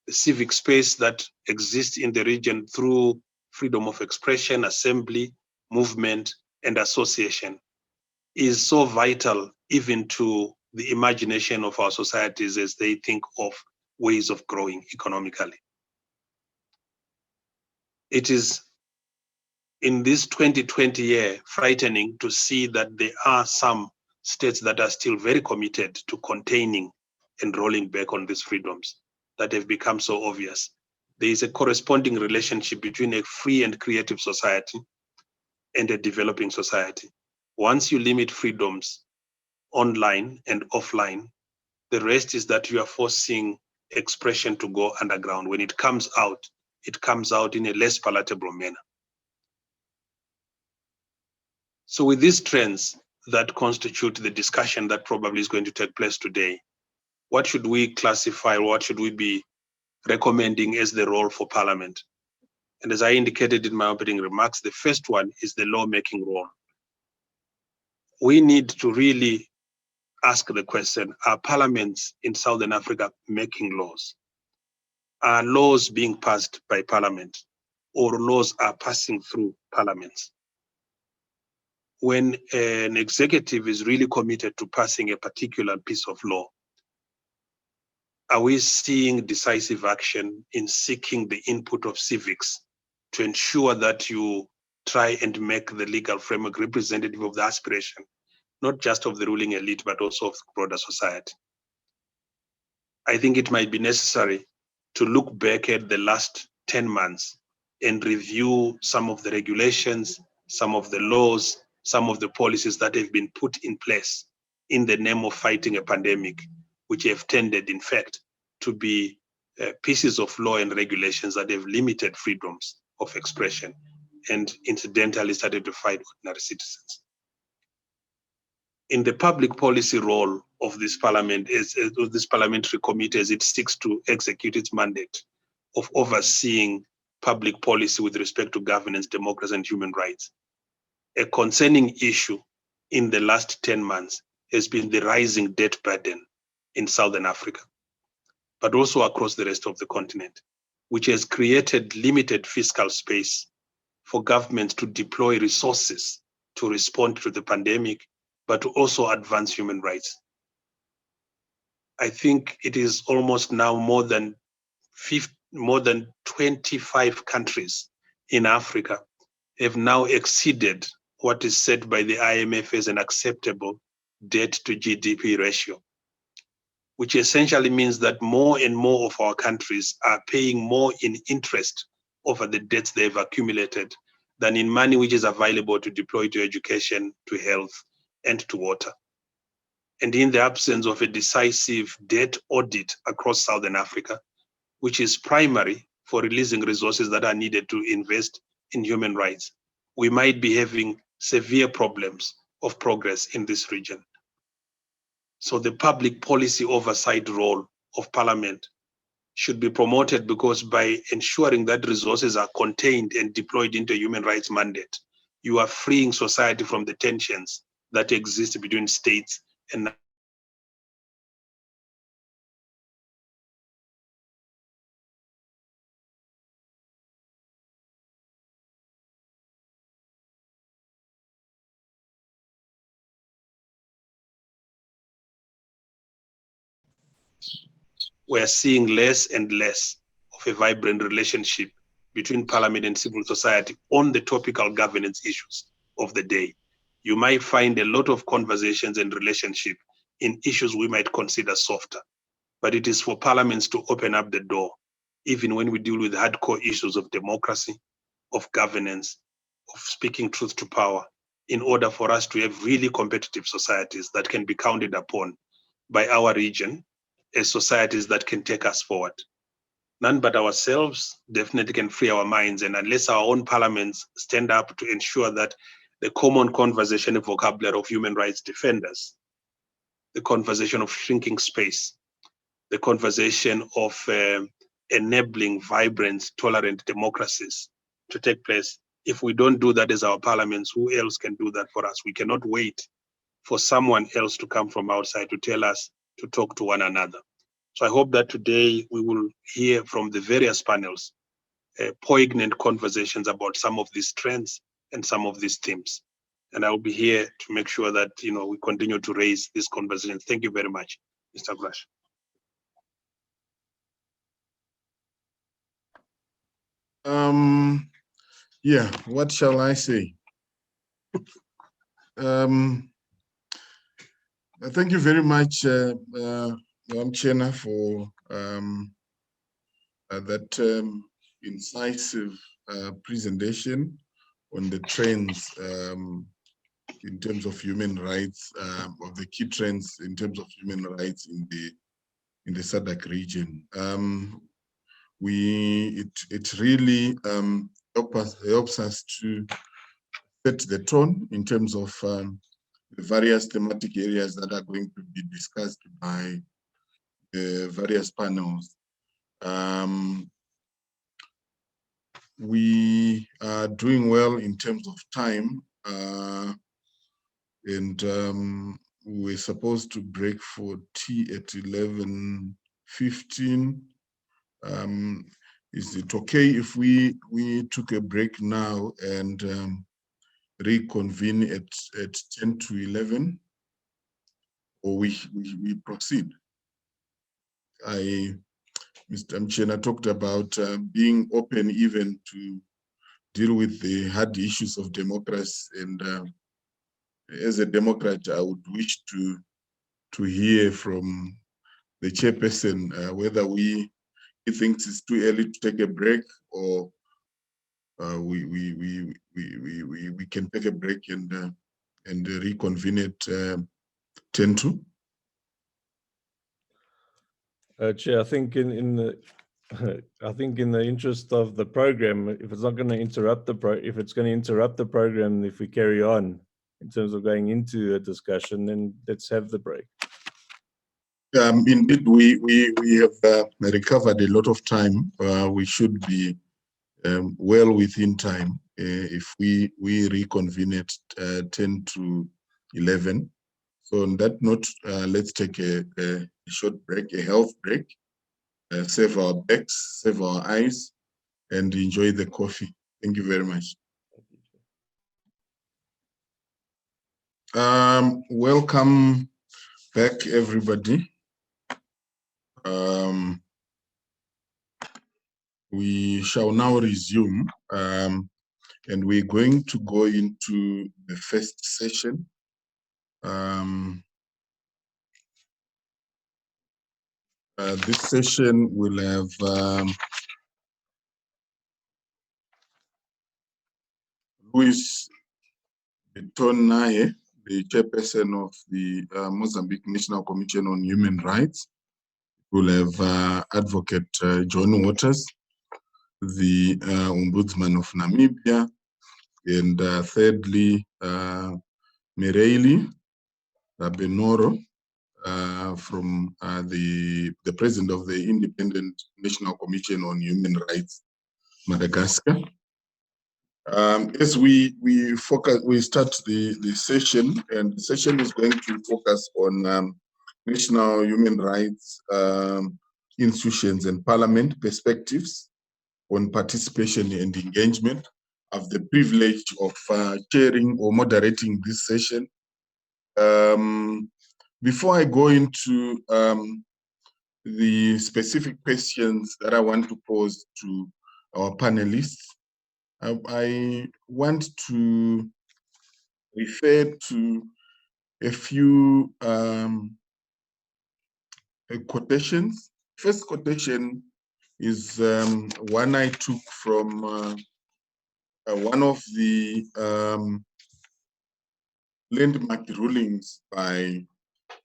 The civic space that exists in the region through freedom of expression, assembly, movement, and association is so vital even to the imagination of our societies as they think of ways of growing economically. It is in this 2020 year frightening to see that there are some states that are still very committed to containing and rolling back on these freedoms that have become so obvious. There is a corresponding relationship between a free and creative society and a developing society. Once you limit freedoms online and offline, the rest is that you are forcing expression to go underground. When it comes out in a less palatable manner. So with these trends that constitute the discussion that probably is going to take place today, what should we classify, what should we be recommending as the role for Parliament? And as I indicated in my opening remarks, the first one is the lawmaking role. We need to really ask the question, are parliaments in Southern Africa making laws? Are laws being passed by Parliament, or laws are passing through parliaments? When an executive is really committed to passing a particular piece of law, are we seeing decisive action in seeking the input of civics to ensure that you try and make the legal framework representative of the aspiration, not just of the ruling elite, but also of the broader society? I think it might be necessary to look back at the last 10 months and review some of the regulations, some of the laws, some of the policies that have been put in place in the name of fighting a pandemic, which have tended, in fact, to be pieces of law and regulations that have limited freedoms of expression and incidentally started to fight ordinary citizens. In the public policy role of this parliament, this parliamentary committee, as it seeks to execute its mandate of overseeing public policy with respect to governance, democracy, and human rights, a concerning issue in the last 10 months has been the rising debt burden in Southern Africa, but also across the rest of the continent, which has created limited fiscal space for governments to deploy resources to respond to the pandemic, but to also advance human rights. I think it is almost now more than 25 countries in Africa have now exceeded what is set by the IMF as an acceptable debt to GDP ratio, which essentially means that more and more of our countries are paying more in interest over the debts they've accumulated than in money which is available to deploy to education, to health, and to water. And in the absence of a decisive debt audit across Southern Africa, which is primary for releasing resources that are needed to invest in human rights, we might be having severe problems of progress in this region. So the public policy oversight role of Parliament should be promoted, because by ensuring that resources are contained and deployed into a human rights mandate, you are freeing society from the tensions that exist between states and we're seeing less and less of a vibrant relationship between Parliament and civil society on the topical governance issues of the day. You might find a lot of conversations and relationship in issues we might consider softer. but it is for parliaments to open up the door, even when we deal with hardcore issues of democracy, of governance, of speaking truth to power, in order for us to have really competitive societies that can be counted upon by our region as societies that can take us forward. None but ourselves definitely can free our minds, and unless our own parliaments stand up to ensure that the common conversation and vocabulary of human rights defenders, the conversation of shrinking space, the conversation of enabling vibrant, tolerant democracies to take place. If we don't do that as our parliaments, who else can do that for us? We cannot wait for someone else to come from outside to tell us to talk to one another. So I hope that today we will hear from the various panels poignant conversations about some of these trends and some of these themes. And I will be here to make sure that we continue to raise this conversation. Thank you very much, Mr. Grash. Yeah, what shall I say? Thank you very much, Chena, for that incisive presentation on the trends in terms of human rights, of the key trends in terms of human rights in the SADC region. It really helps us to set the tone in terms of the various thematic areas that are going to be discussed by the various panels. We are doing well in terms of time, and we're supposed to break for tea at 11:15. Is it okay if we took a break now and reconvene at 10 to 11, or we proceed? Mr. Mchena talked about being open even to deal with the hard issues of democracy, and as a Democrat, I would wish to hear from the chairperson whether he thinks it's too early to take a break, or we can take a break and reconvene at 10 to. Chair, I think in the interest of the program, if it's not going to interrupt if it's going to interrupt the program, if we carry on in terms of going into a discussion, then let's have the break. Indeed, we have recovered a lot of time. We should be well within time if we reconvene at 10 to 11. So on that note, let's take a short break, a health break, save our backs, save our eyes, and enjoy the coffee. Thank you very much. Welcome back, everybody. We shall now resume, and we're going to go into the first session. This session will have Luis Naye, the chairperson of the Mozambique National Commission on Human Rights. We'll have Advocate John Waters, the Ombudsman of Namibia, and thirdly, Mireille Benoro, from the President of the Independent National Commission on Human Rights, Madagascar. As we start the session, and the session is going to focus on national human rights institutions and parliament perspectives on participation and engagement. I have the privilege of chairing or moderating this session. Before I go into the specific questions that I want to pose to our panelists, I want to refer to a few quotations. First quotation is one I took from one of the landmark rulings by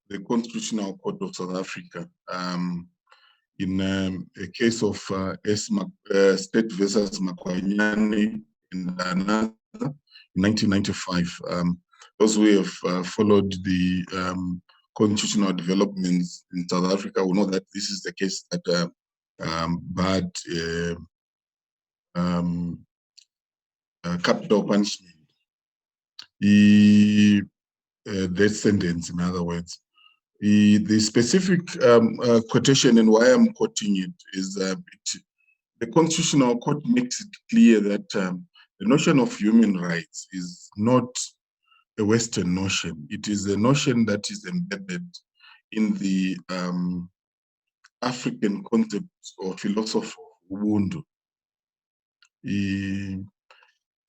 the Constitutional Court of South Africa in a case of State versus Makwanyane and another in 1995. Those who have followed the constitutional developments in South Africa will know that this is the case that barred capital punishment, death sentence, in other words. The specific quotation and why I'm quoting it is the Constitutional Court makes it clear that the notion of human rights is not a Western notion. It is a notion that is embedded in the African concept or philosophy of Ubuntu.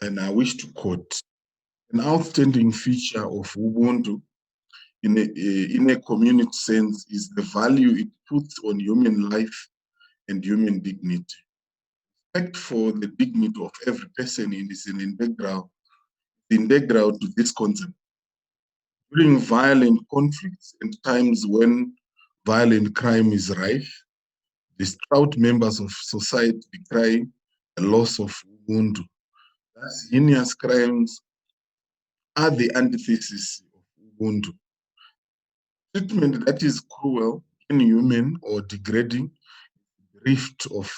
And I wish to quote, an outstanding feature of Ubuntu in a community sense is the value it puts on human life and human dignity. Respect for the dignity of every person is integral to this concept. During violent conflicts and times when violent crime is rife, the stout members of society decry the loss of Ubuntu. Thus, heinous crimes are the antithesis of Ubuntu. Treatment that is cruel, inhuman, or degrading, the rift of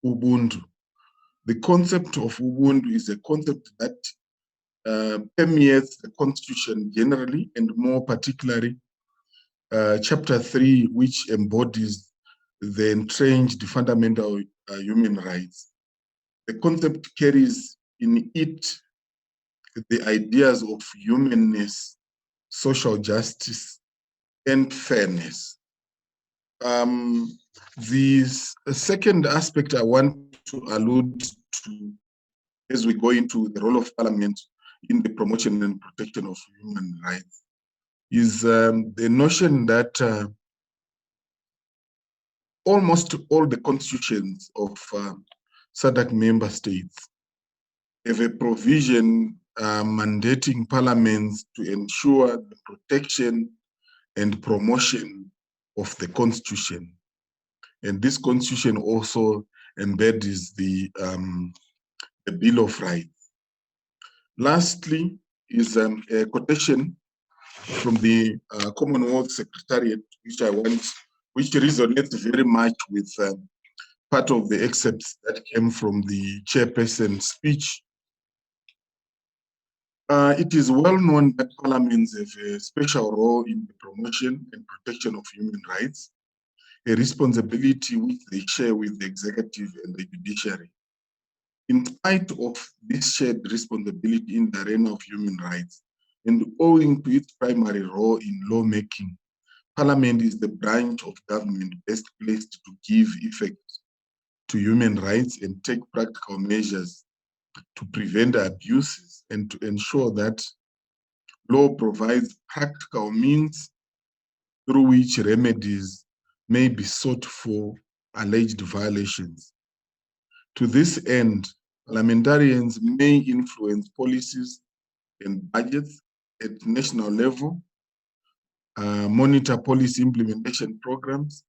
Ubuntu. The concept of Ubuntu is a concept that permeates the Constitution generally, and more particularly, Chapter 3, which embodies the entrenched fundamental human rights. The concept carries in it the ideas of humanness, social justice, and fairness. The second aspect I want to allude to as we go into the role of Parliament in the promotion and protection of human rights is the notion that almost all the constitutions of SADC member states have a provision mandating parliaments to ensure the protection and promotion of the Constitution. And this Constitution also embeds the Bill of Rights. Lastly is a quotation from the Commonwealth Secretariat, which resonates very much with part of the excerpts that came from the chairperson's speech. It is well known that parliaments have a special role in the promotion and protection of human rights, a responsibility which they share with the executive and the judiciary. In spite of this shared responsibility in the arena of human rights, and owing to its primary role in lawmaking, Parliament is the branch of government best placed to give effect to human rights and take practical measures to prevent abuses and to ensure that law provides practical means through which remedies may be sought for alleged violations. To this end, parliamentarians may influence policies and budgets at national level, monitor policy implementation programs,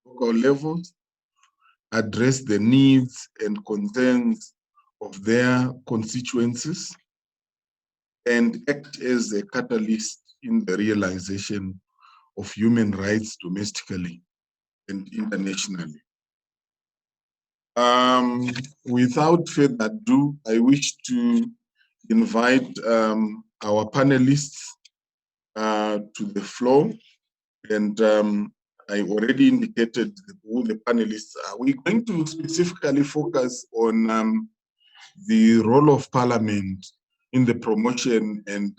local levels, address the needs and concerns of their constituencies, and act as a catalyst in the realization of human rights domestically and internationally. Without further ado, I wish to invite our panelists to the floor, and I already indicated who the panelists are. We're going to specifically focus on the role of Parliament in the promotion and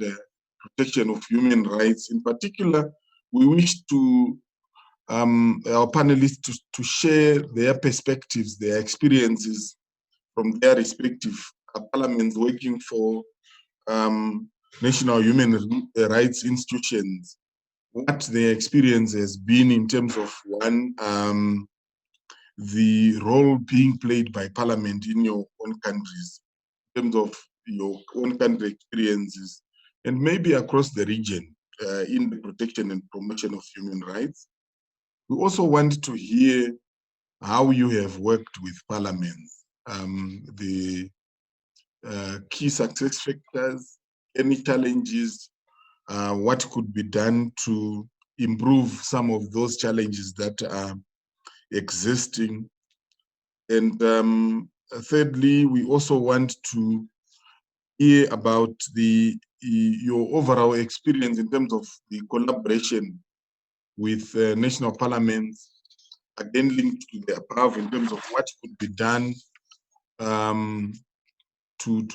protection of human rights. In particular, we wish to our panelists to share their perspectives, their experiences from their respective parliaments working for national human rights institutions, what their experience has been in terms of one, the role being played by Parliament in your own countries, in terms of your own country experiences, and maybe across the region in the protection and promotion of human rights. We also want to hear how you have worked with Parliament, the key success factors, any challenges, what could be done to improve some of those challenges that are existing. And thirdly, we also want to hear about your overall experience in terms of the collaboration with national parliaments, again linked to the above in terms of what could be done to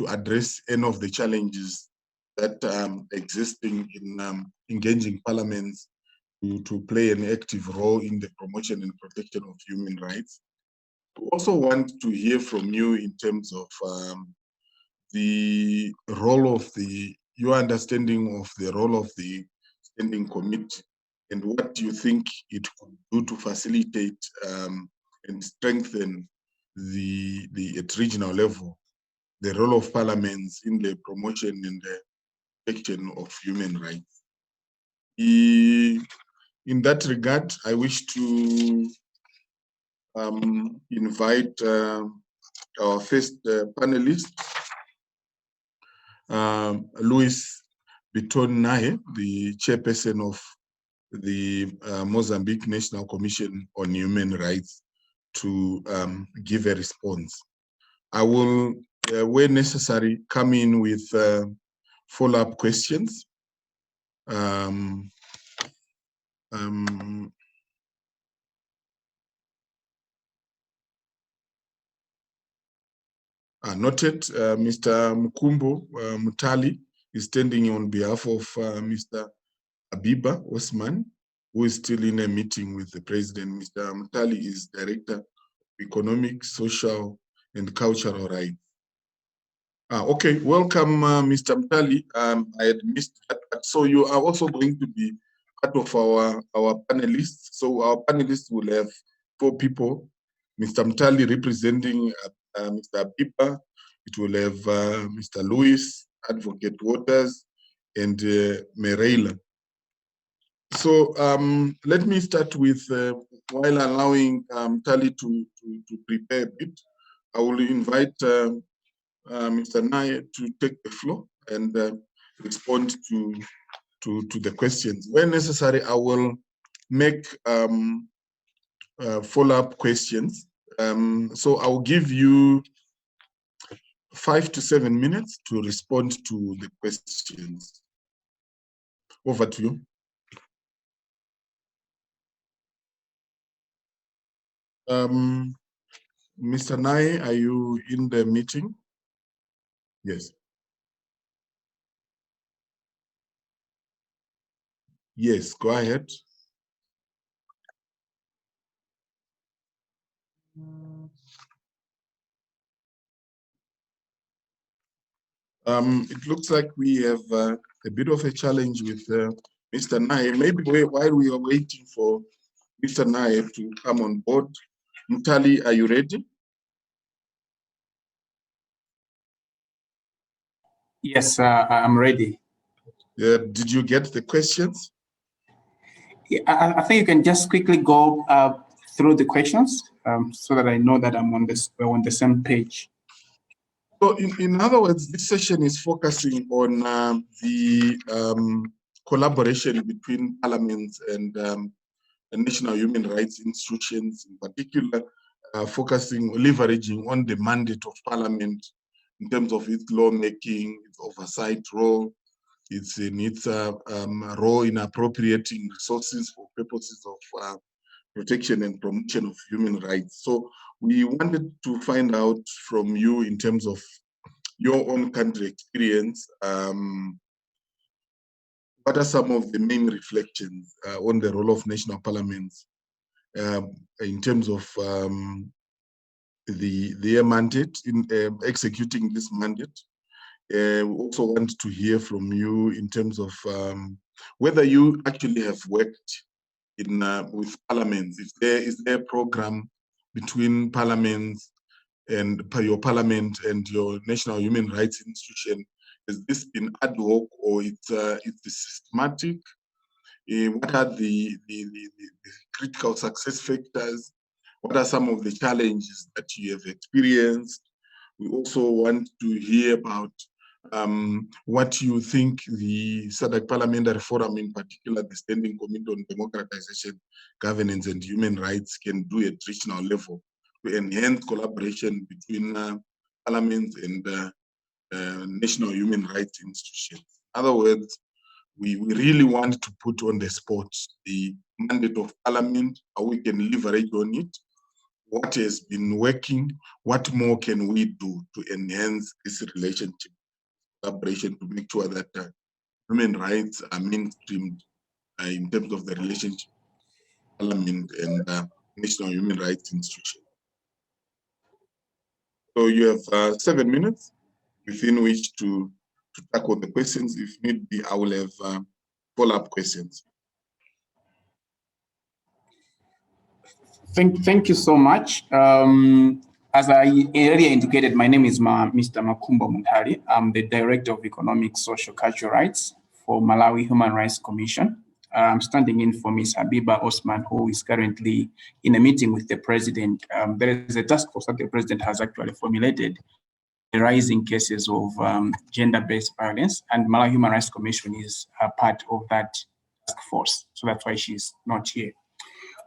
address any of the challenges that existing in engaging parliaments to play an active role in the promotion and protection of human rights. We also want to hear from you in terms of the role of your understanding of the role of the standing committee and what you think it could do to facilitate and strengthen at regional level, the role of parliaments in the promotion and the protection of human rights. In that regard, I wish to invite our first panelist, Luis Biton Nahe, the chairperson of the Mozambique National Commission on Human Rights, to give a response. I will, where necessary, come in with follow-up questions. Noted, Mr. Mukumbo Mutali is standing on behalf of Mr. Abiba Osman, who is still in a meeting with the president. Mr. Mutali is Director of Economic, Social, and Cultural Rights. Okay, welcome, Mr. Mutali. I had missed that. So you are also going to be part of our panelists. So our panelists will have 4 people. Mr. Mutali representing Mr. Abiba. It will have Mr. Lewis, Advocate Waters, and Mereila. So let me start with, while allowing Tali to prepare a bit, I will invite Mr. Naye to take the floor and respond to the questions. Where necessary, I will make follow-up questions. So I will give you 5 to 7 minutes to respond to the questions. Over to you. Mr. Naye, are you in the meeting? Yes. Yes, go ahead. It looks like we have a bit of a challenge with Mr. Naye. Maybe while we are waiting for Mr. Naye to come on board, Mutali, are you ready? Yes, I'm ready. Did you get the questions? Yeah, I think you can just quickly go through the questions so that I know that we're on the same page. So in other words, this session is focusing on the collaboration between parliaments and national human rights institutions, in particular, focusing, leveraging on the mandate of parliament in terms of its lawmaking, its oversight role, its role in appropriating resources for purposes of protection and promotion of human rights. So we wanted to find out from you in terms of your own country experience, what are some of the main reflections on the role of national parliaments in terms of their mandate in executing this mandate, We also want to hear from you in terms of whether you actually have worked in with parliaments. If is there a program between parliaments and your parliament and your national human rights institution? Has this been ad hoc or it's systematic? What are the critical success factors? What are some of the challenges that you have experienced? We also want to hear about what you think the SADC Parliamentary Forum, in particular the Standing Committee on Democratization, Governance and Human Rights, can do at regional level to enhance collaboration between parliaments and national human rights institutions. In other words, we really want to put on the spot the mandate of parliament, how we can leverage on it, what has been working, what more can we do to enhance this relationship, collaboration, to make sure that human rights are mainstreamed in terms of the relationship parliament and national human rights institution. So you have 7 minutes within which to tackle the questions. If need be, I will have follow-up questions. Thank you so much. As I earlier indicated, my name is Mr. Makumbo Muntari. I'm the Director of Economic, Social, Cultural Rights for Malawi Human Rights Commission. I'm standing in for Ms. Habiba Osman, who is currently in a meeting with the President. There is a task force that the President has actually formulated, the rising cases of gender-based violence, and Malawi Human Rights Commission is a part of that task force. So that's why she's not here.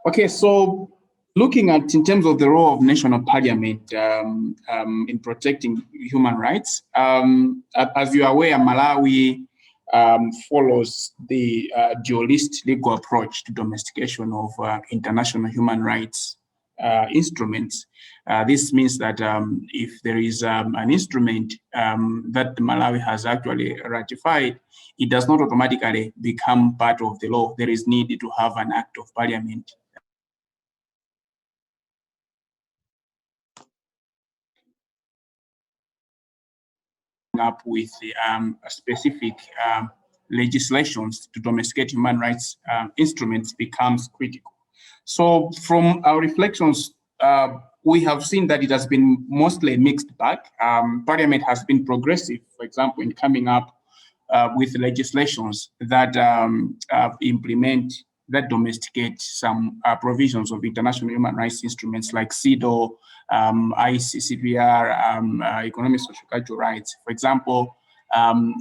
Okay, so looking at in terms of the role of national parliament in protecting human rights, as you are aware, Malawi follows the dualist legal approach to domestication of international human rights instruments. This means that if there is an instrument that Malawi has actually ratified, it does not automatically become part of the law. There is need to have an act of parliament up with specific legislations to domesticate human rights instruments becomes critical. So from our reflections, we have seen that it has been mostly a mixed bag. Parliament has been progressive, for example, in coming up with legislations that implement, that domesticate some provisions of international human rights instruments like CEDAW, ICCPR, Economic, Social, Cultural Rights. For example,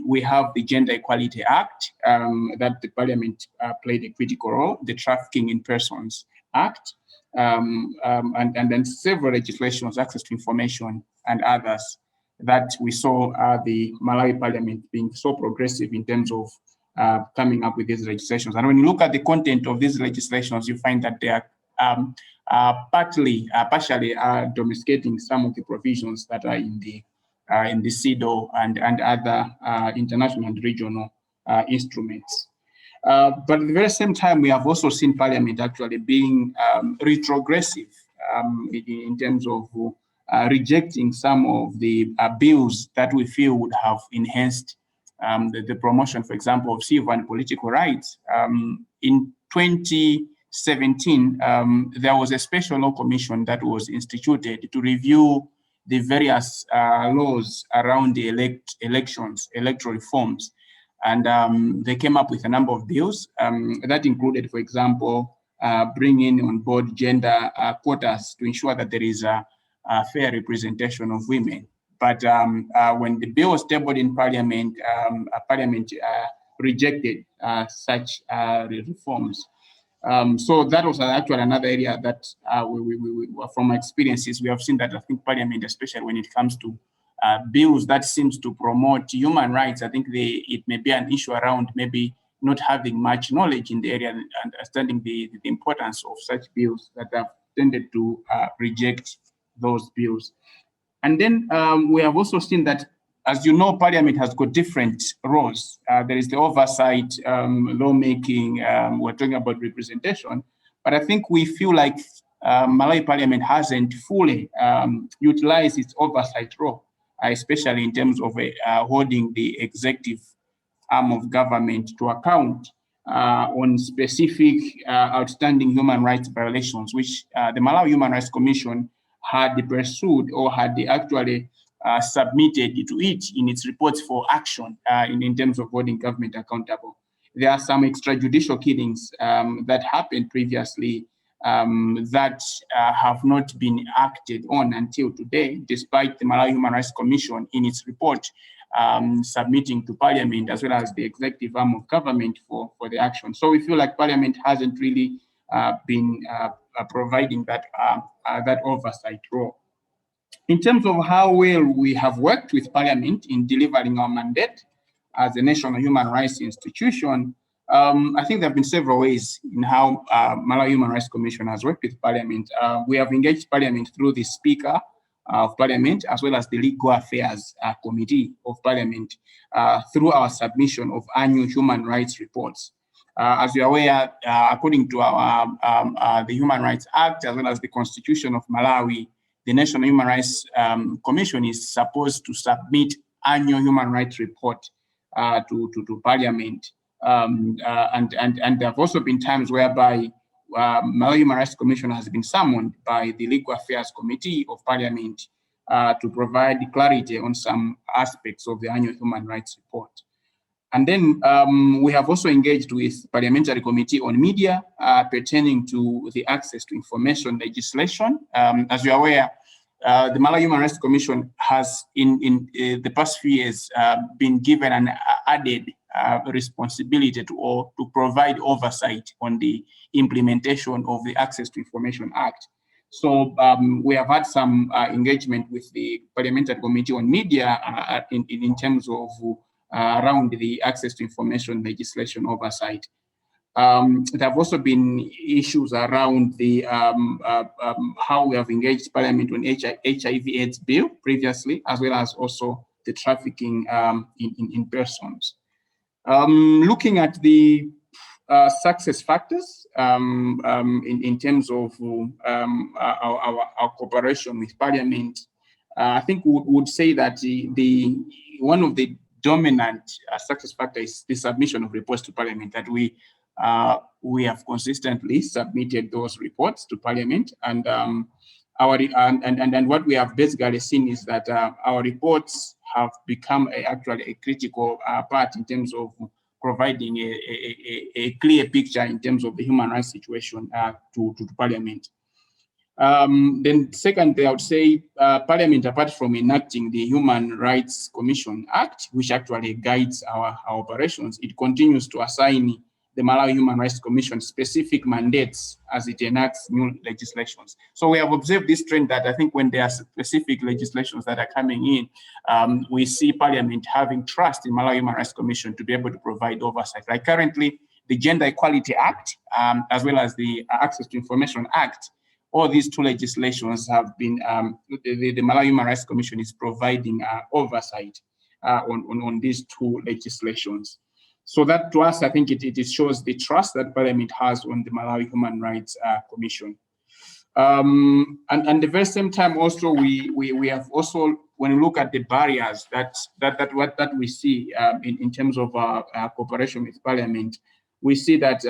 we have the Gender Equality Act that the Parliament played a critical role, the Trafficking in Persons Act, and then several legislations, access to information and others that we saw the Malawi Parliament being so progressive in terms of coming up with these legislations. And when you look at the content of these legislations, you find that they are partially domesticating some of the provisions that are in the CEDAW and other international and regional instruments. But at the very same time, we have also seen Parliament actually being retrogressive in terms of rejecting some of the bills that we feel would have enhanced the promotion, for example, of civil and political rights. In 2017, there was a special law commission that was instituted to review the various laws around the electoral reforms. And they came up with a number of bills that included, for example, bringing on board gender quotas to ensure that there is a fair representation of women. But when the bill was tabled in Parliament, Parliament rejected such reforms. So that was actually another area that from my experiences, we have seen that I think Parliament, especially when it comes to bills that seems to promote human rights, I think it may be an issue around maybe not having much knowledge in the area and understanding the importance of such bills that have tended to reject those bills. And then we have also seen that, as you know, Parliament has got different roles. There is the oversight, lawmaking, we're talking about representation, but I think we feel like Malawi Parliament hasn't fully utilized its oversight role. especially in terms of holding the executive arm of government to account on specific outstanding human rights violations, which the Malawi Human Rights Commission had pursued or had actually submitted to it in its reports for action in terms of holding government accountable. There are some extrajudicial killings that happened previously that have not been acted on until today, despite the Malawi Human Rights Commission in its report submitting to Parliament as well as the executive arm of government for the action. So we feel like Parliament hasn't really been providing that oversight role. In terms of how well we have worked with Parliament in delivering our mandate as a national human rights institution, I think there have been several ways in how Malawi Human Rights Commission has worked with Parliament. We have engaged Parliament through the Speaker of Parliament, as well as the Legal Affairs Committee of Parliament, through our submission of annual human rights reports. As you are aware, according to the Human Rights Act, as well as the Constitution of Malawi, the National Human Rights Commission is supposed to submit annual human rights report to Parliament. And there have also been times whereby Malawi Human Rights Commission has been summoned by the Legal Affairs Committee of Parliament to provide clarity on some aspects of the annual human rights report. And then we have also engaged with Parliamentary Committee on Media pertaining to the access to information legislation. As you're aware, the Malawi Human Rights Commission has in the past few years been given an added responsibility to provide oversight on the implementation of the Access to Information Act. So we have had some engagement with the Parliamentary Committee on Media in terms of around the access to information legislation oversight. There have also been issues around the how we have engaged Parliament on HIV/AIDS bill previously, as well as also the trafficking in persons. Looking at the success factors in terms of our cooperation with Parliament, I think we would say that one of the dominant success factors is the submission of reports to Parliament, that we have consistently submitted those reports to Parliament, and what we have basically seen is that our reports have become actually a critical part in terms of providing a clear picture in terms of the human rights situation to Parliament. Then secondly, I would say Parliament, apart from enacting the Human Rights Commission Act, which actually guides our operations, it continues to assign the Malawi Human Rights Commission specific mandates as it enacts new legislations. So we have observed this trend that I think when there are specific legislations that are coming in, we see Parliament having trust in Malawi Human Rights Commission to be able to provide oversight. Like currently, the Gender Equality Act, as well as the Access to Information Act, all these two legislations have been, the Malawi Human Rights Commission is providing oversight on these two legislations. So that to us, I think it shows the trust that Parliament has on the Malawi Human Rights Commission. And at the very same time, also we have also, when we look at the barriers that we see in terms of our cooperation with Parliament, we see that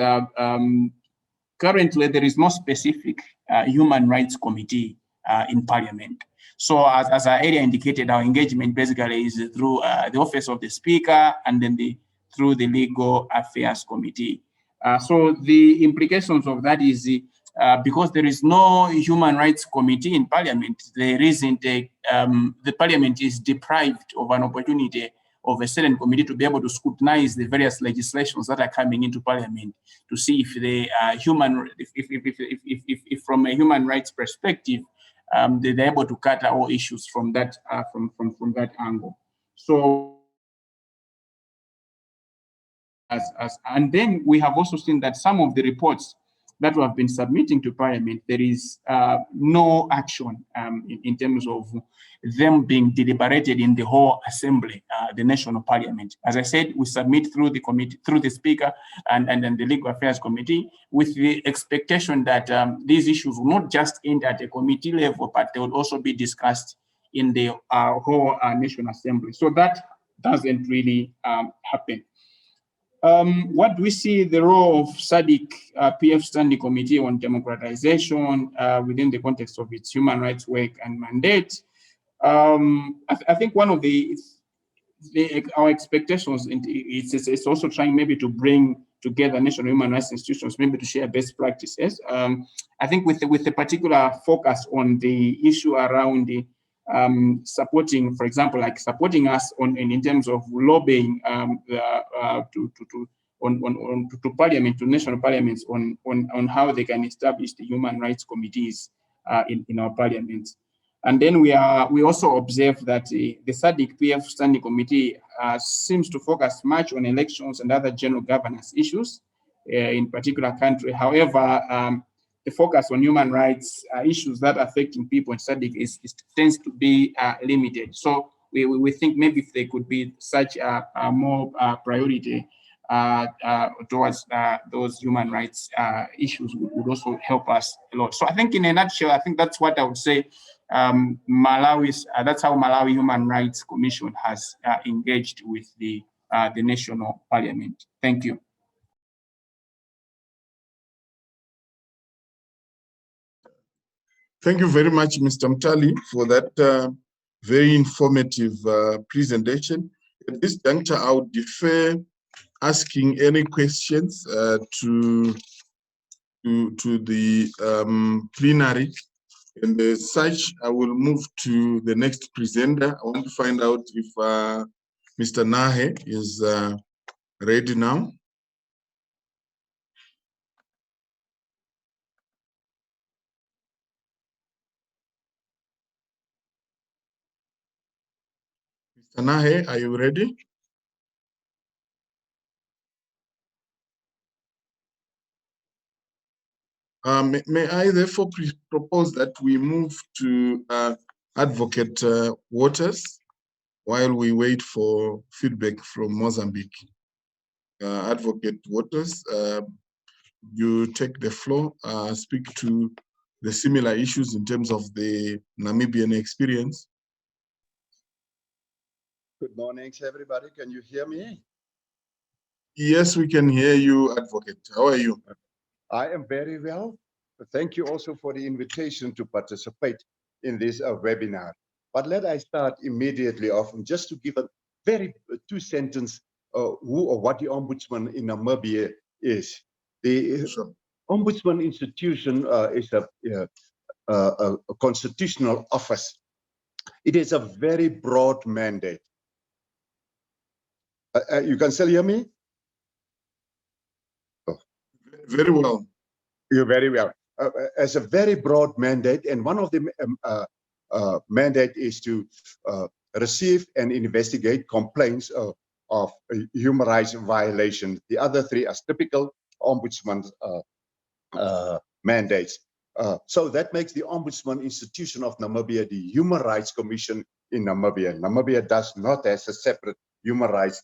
currently there is no specific human rights committee in Parliament. So as I earlier indicated, our engagement basically is through the Office of the Speaker and then through the Legal Affairs Committee. So the implications of that is because there is no human rights committee in Parliament, there isn't the Parliament is deprived of an opportunity of a certain committee to be able to scrutinize the various legislations that are coming into Parliament to see if the if from a human rights perspective, they're able to cut all issues from that from that angle. So. And then we have also seen that some of the reports that we have been submitting to Parliament, there is no action in terms of them being deliberated in the whole assembly, the national parliament. As I said, we submit through the committee, through the Speaker and then the Legal Affairs Committee, with the expectation that these issues will not just end at a committee level, but they will also be discussed in the whole National Assembly. So that doesn't really happen. What we see the role of SADC PF Standing Committee on Democratization within the context of its human rights work and mandate. I think one of our expectations is also trying maybe to bring together national human rights institutions, maybe to share best practices. I think with the particular focus on the issue around the supporting, for example, like supporting us in terms of lobbying to parliament, to national parliaments on how they can establish the human rights committees in our parliaments. And then we also observe that the SADC PF Standing Committee seems to focus much on elections and other general governance issues in particular country. However, the focus on human rights issues that are affecting people in SADC tends to be limited. So we think maybe if there could be such a more priority towards those human rights issues would also help us a lot. So I think in a nutshell, I think that's what I would say. That's how Malawi Human Rights Commission has engaged with the national parliament. Thank you. Thank you very much, Mr. Mtali, for that very informative presentation. At this juncture, I would defer asking any questions to the plenary. And as such, I will move to the next presenter. I want to find out if Mr. Nahe is ready now. Mr. Nahe, are you ready? May I therefore propose that we move to Advocate Waters while we wait for feedback from Mozambique. Advocate Waters, you take the floor, speak to the similar issues in terms of the Namibian experience. Good morning, everybody. Can you hear me? Yes, we can hear you, Advocate. How are you? I am very well. Thank you also for the invitation to participate in this webinar. But let I start immediately off just to give a very two-sentence who or what the Ombudsman in Namibia is. The Ombudsman institution is a constitutional office. It is a very broad mandate. You can still hear me? Oh. Very well. You're very well. As a very broad mandate, and one of the mandate is to receive and investigate complaints of human rights violations. The other three are typical ombudsman mandates. So that makes the Ombudsman Institution of Namibia the Human Rights Commission in Namibia. Namibia does not have a separate Human Rights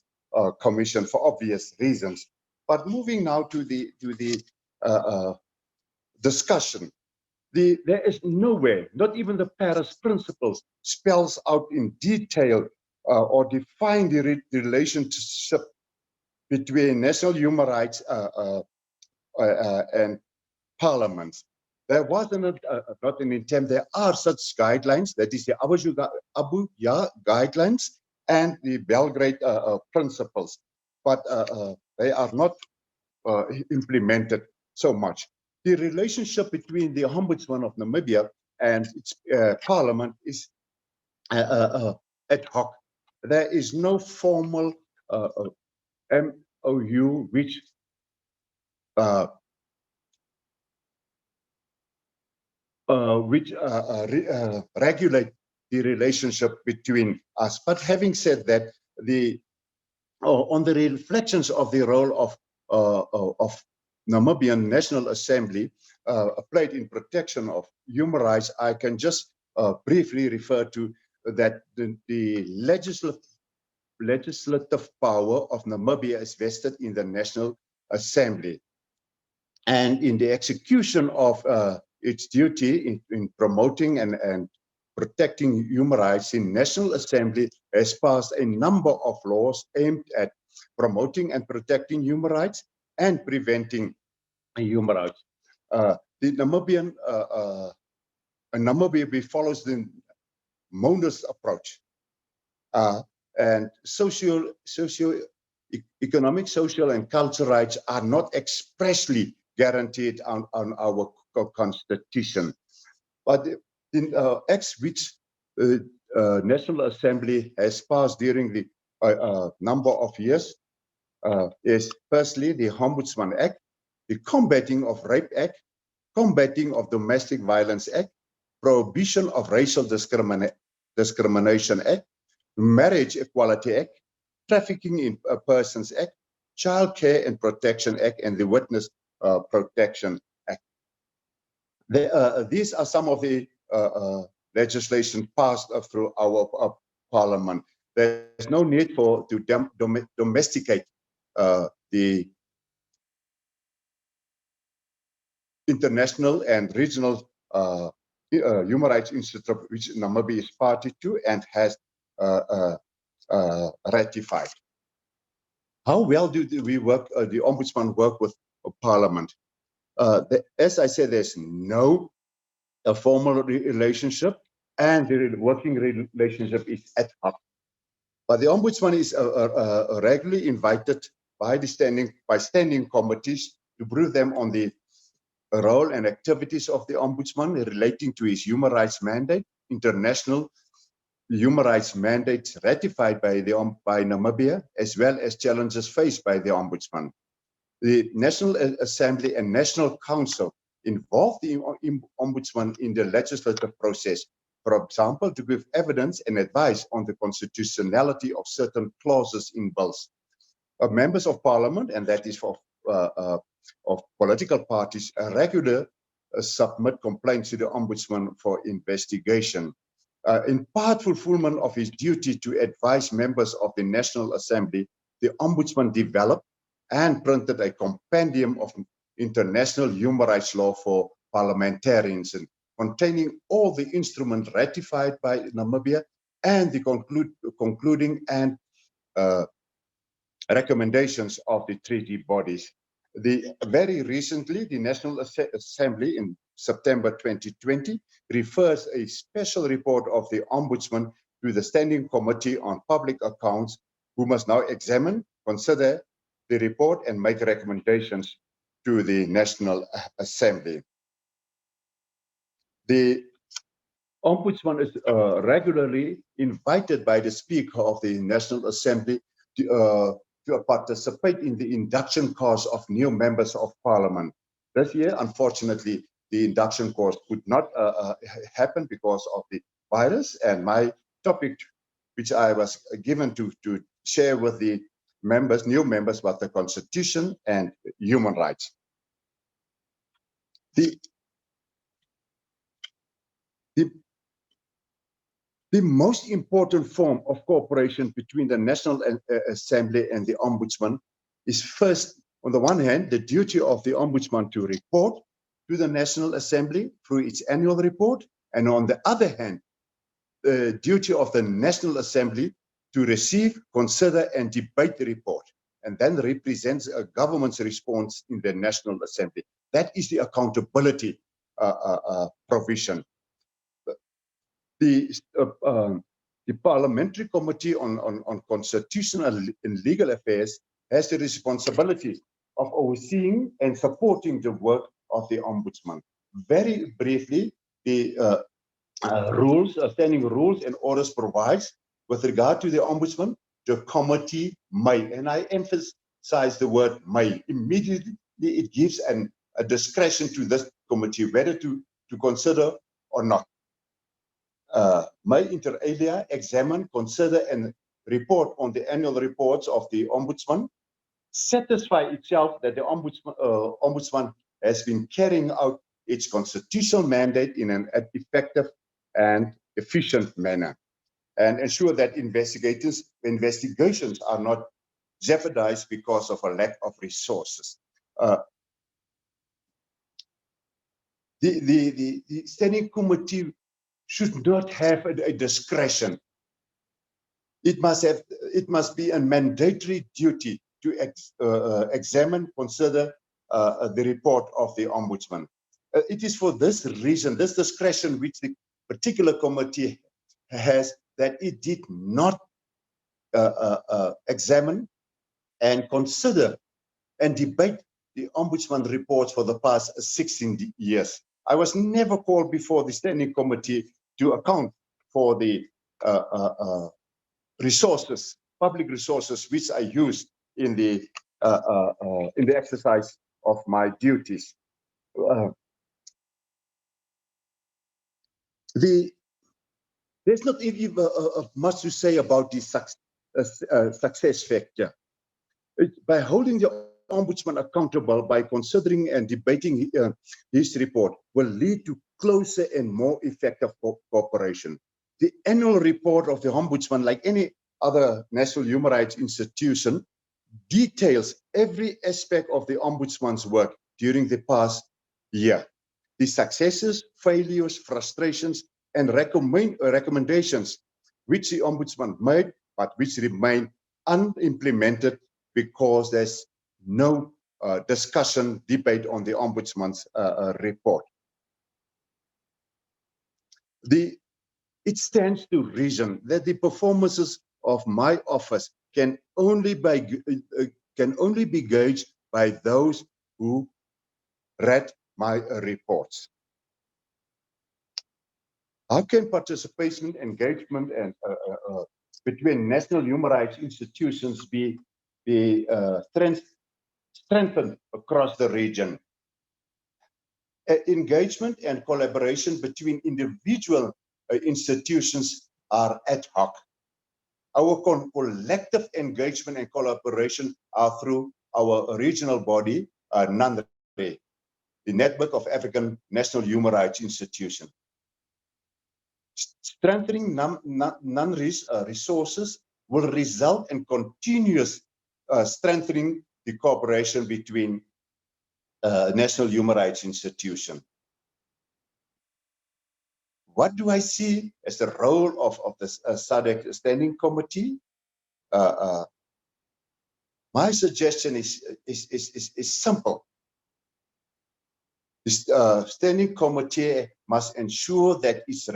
Commission for obvious reasons. But moving now to the discussion, there is nowhere, not even the Paris Principles, spells out in detail or define the relationship between national human rights and parliaments. There wasn't not an attempt. There are such guidelines. That is the Abuja guidelines and the Belgrade principles, but they are not implemented so much. The relationship between the Ombudsman of Namibia and its parliament is ad hoc. There is no formal MOU which regulate the relationship between us. But having said that, on the reflections of the role of Namibian National Assembly played in protection of human rights, I can just briefly refer to that the legislative power of Namibia is vested in the National Assembly. And in the execution of its duty in promoting and protecting human rights in National Assembly has passed a number of laws aimed at promoting and protecting human rights and preventing human rights. The Namibia follows the monist approach, and economic, social, and cultural rights are not expressly guaranteed on our constitution. But the acts which National Assembly has passed during the number of years is firstly the Ombudsman Act, the Combating of Rape Act, Combating of Domestic Violence Act, Prohibition of Racial Discrimination Act, Marriage Equality Act, Trafficking in Persons Act, Child Care and Protection Act, and the Witness Protection Act. These are some of the legislation passed through our parliament. There's no need to domesticate the international and regional human rights institute, which Namibia is party to and has ratified. How well do we work, the Ombudsman work with Parliament? As I said, there's no formal relationship, and the working relationship is ad hoc. But the Ombudsman is regularly invited by standing committees to brief them on the role and activities of the Ombudsman relating to his human rights mandate, international human rights mandates ratified by Namibia, as well as challenges faced by the Ombudsman. The National Assembly and National Council involve the Ombudsman in the legislative process, for example, to give evidence and advice on the constitutionality of certain clauses in bills. Members of Parliament, and that is of political parties, regularly submit complaints to the Ombudsman for investigation. In part fulfillment of his duty to advise members of the National Assembly, the Ombudsman developed and printed a compendium of international human rights law for parliamentarians, and containing all the instruments ratified by Namibia and the concluding and recommendations of the treaty bodies. Very recently, the National Assembly in September 2020 refers a special report of the Ombudsman to the Standing Committee on Public Accounts, who must now examine, consider the report and make recommendations to the National Assembly. The Ombudsman is regularly invited by the Speaker of the National Assembly to participate in the induction course of new members of Parliament. This year, unfortunately, the induction course could not happen because of the virus, and my topic, which I was given to share with the members, new members, was the Constitution and human rights. The most important form of cooperation between the National Assembly and the Ombudsman is first, on the one hand, the duty of the Ombudsman to report to the National Assembly through its annual report, and on the other hand, the duty of the National Assembly to receive, consider, and debate the report, and then represents a government's response in the National Assembly. That is the accountability provision. The Parliamentary Committee on Constitutional and Legal Affairs has the responsibility of overseeing and supporting the work of the Ombudsman. Very briefly, the standing rules and orders provides, with regard to the Ombudsman, the committee may, and I emphasize the word may, immediately it gives a discretion to this committee whether to consider or not. May inter alia examine, consider, and report on the annual reports of the Ombudsman, satisfy itself that the Ombudsman has been carrying out its constitutional mandate in an effective and efficient manner, and ensure that investigations are not jeopardized because of a lack of resources. The Standing Committee should not have a discretion. It must be a mandatory duty to examine, consider the report of the Ombudsman. It is for this reason, this discretion which the particular committee has, that it did not examine and consider and debate the Ombudsman reports for the past 16 years. I was never called before the Standing Committee to account for the resources, public resources, which I used in the exercise of my duties. There's not even much to say about the success factor. By holding the Ombudsman accountable, by considering and debating his report, will lead to closer and more effective cooperation. The annual report of the Ombudsman, like any other national human rights institution, details every aspect of the Ombudsman's work during the past year. The successes, failures, frustrations, and recommendations which the Ombudsman made, but which remain unimplemented because there's no discussion, debate on the Ombudsman's report. It stands to reason that the performances of my office can only be gauged by those who read my reports. How can participation, engagement, and between national human rights institutions be strengthened across the region? Engagement and collaboration between individual institutions are ad hoc. Our collective engagement and collaboration are through our regional body, NANRE, the Network of African National Human Rights Institutions. Strengthening NANRE's resources will result in continuous strengthening the cooperation between national human rights institutions. What do I see as the role of this SADC Standing Committee? My suggestion is simple. This Standing Committee must ensure that its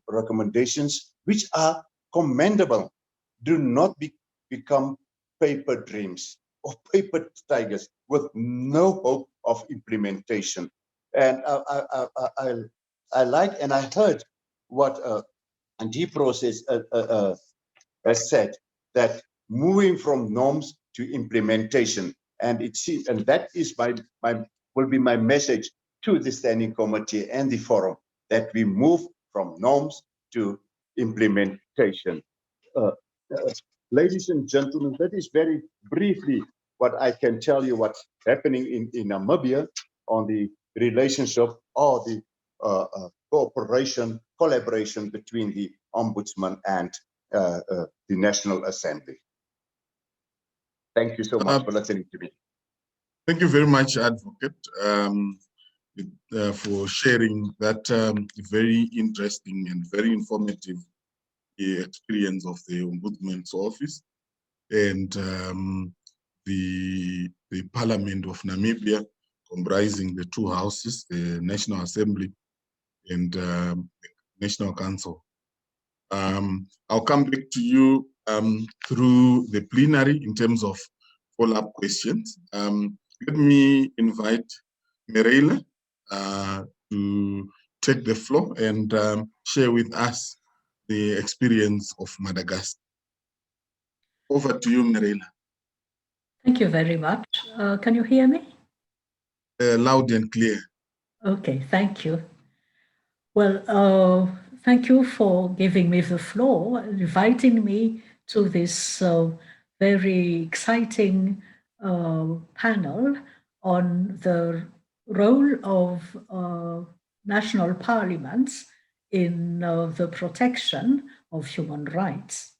recommendations, which are commendable, do not become paper dreams or paper tigers with no hope of implementation. And I like, and I heard what Andy Process has said, that moving from norms to implementation, and that is will be my message to the Standing Committee and the forum, that we move from norms to implementation. Ladies and gentlemen, that is very briefly what I can tell you what's happening in Namibia on the relationship or the collaboration between the Ombudsman and the National Assembly. Thank you so much for listening to me. Thank you very much, Advocate, for sharing that very interesting and very informative experience of the Ombudsman's office and the Parliament of Namibia, comprising the two houses, the National Assembly and the National Council. I'll come back to you through the plenary in terms of follow-up questions. Let me invite Mireille to take the floor and share with us the experience of Madagascar. Over to you, Mireille. Thank you very much. Can you hear me? Loud and clear. Okay, thank you. Well, thank you for giving me the floor, inviting me to this very exciting panel on the role of national parliaments in the protection of human rights.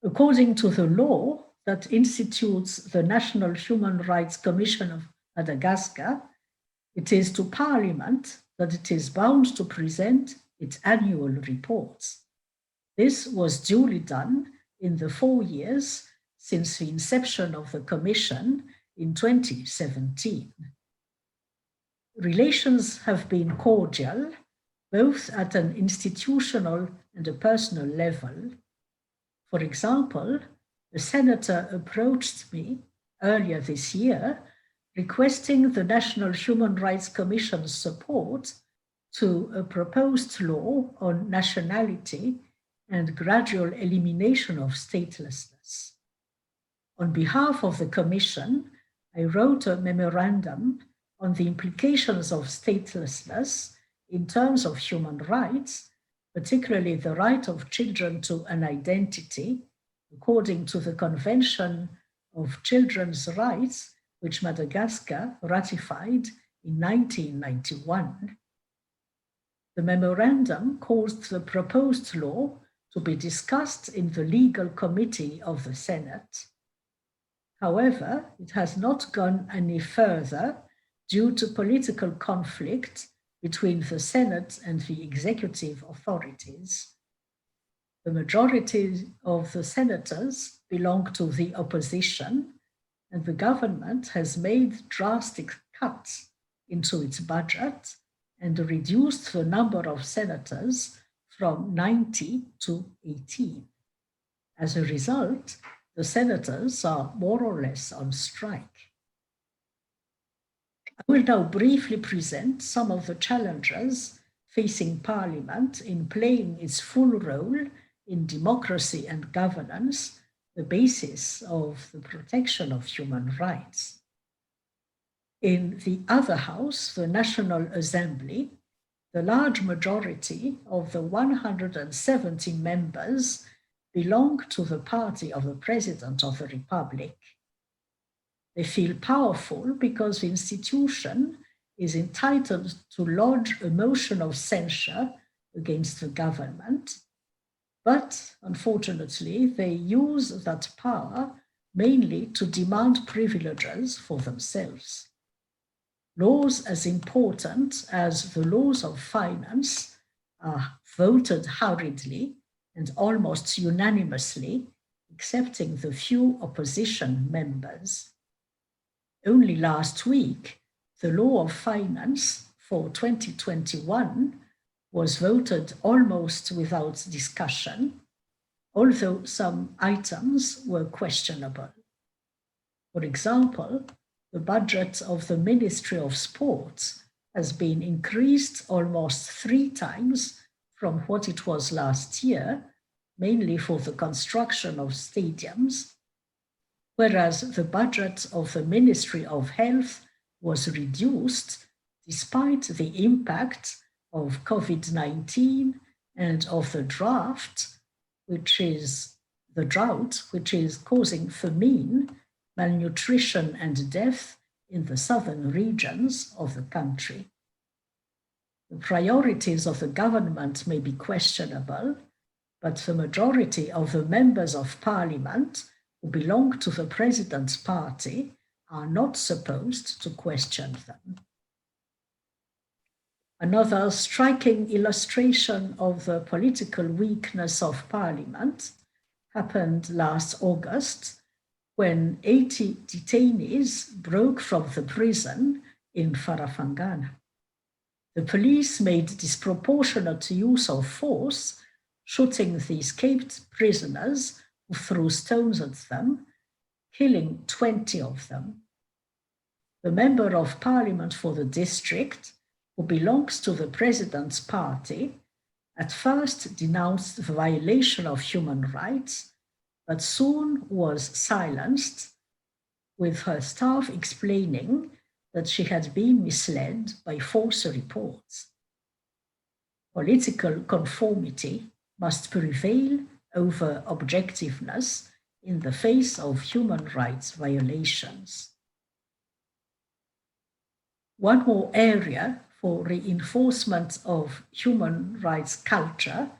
According to the law that institutes the National Human Rights Commission of Madagascar, it is to Parliament that it is bound to present its annual reports. This was duly done in the 4 years since the inception of the Commission in 2017. Relations have been cordial, both at an institutional and a personal level. For example, the senator approached me earlier this year requesting the National Human Rights Commission's support to a proposed law on nationality and gradual elimination of statelessness. On behalf of the Commission, I wrote a memorandum on the implications of statelessness in terms of human rights, particularly the right of children to an identity, according to the Convention of Children's Rights, which Madagascar ratified in 1991. The memorandum caused the proposed law to be discussed in the legal committee of the Senate. However, it has not gone any further due to political conflict between the Senate and the executive authorities. The majority of the senators belong to the opposition, and the government has made drastic cuts into its budget and reduced the number of senators from 90 to 18. As a result, the senators are more or less on strike. I will now briefly present some of the challenges facing Parliament in playing its full role in democracy and governance, the basis of the protection of human rights. In the other house, the National Assembly, the large majority of the 170 members belong to the party of the President of the Republic. They feel powerful because the institution is entitled to lodge a motion of censure against the government, but unfortunately, they use that power mainly to demand privileges for themselves. Laws as important as the laws of finance are voted hurriedly and almost unanimously, excepting the few opposition members. Only last week, the law of finance for 2021 was voted almost without discussion, although some items were questionable. For example, the budget of the Ministry of Sports has been increased almost 3 times from what it was last year, mainly for the construction of stadiums, whereas the budget of the Ministry of Health was reduced despite the impact of COVID-19 and of the drought, which is causing famine, malnutrition, and death in the southern regions of the country. The priorities of the government may be questionable, but the majority of the members of Parliament who belong to the President's party are not supposed to question them. Another striking illustration of the political weakness of Parliament happened last August when 80 detainees broke from the prison in Farafangana. The police made disproportionate use of force, shooting the escaped prisoners who threw stones at them, killing 20 of them. The Member of Parliament for the district, who belongs to the President's party, at first denounced the violation of human rights, but soon was silenced, with her staff explaining that she had been misled by false reports. Political conformity must prevail over objectiveness in the face of human rights violations. One more area for reinforcement of human rights culture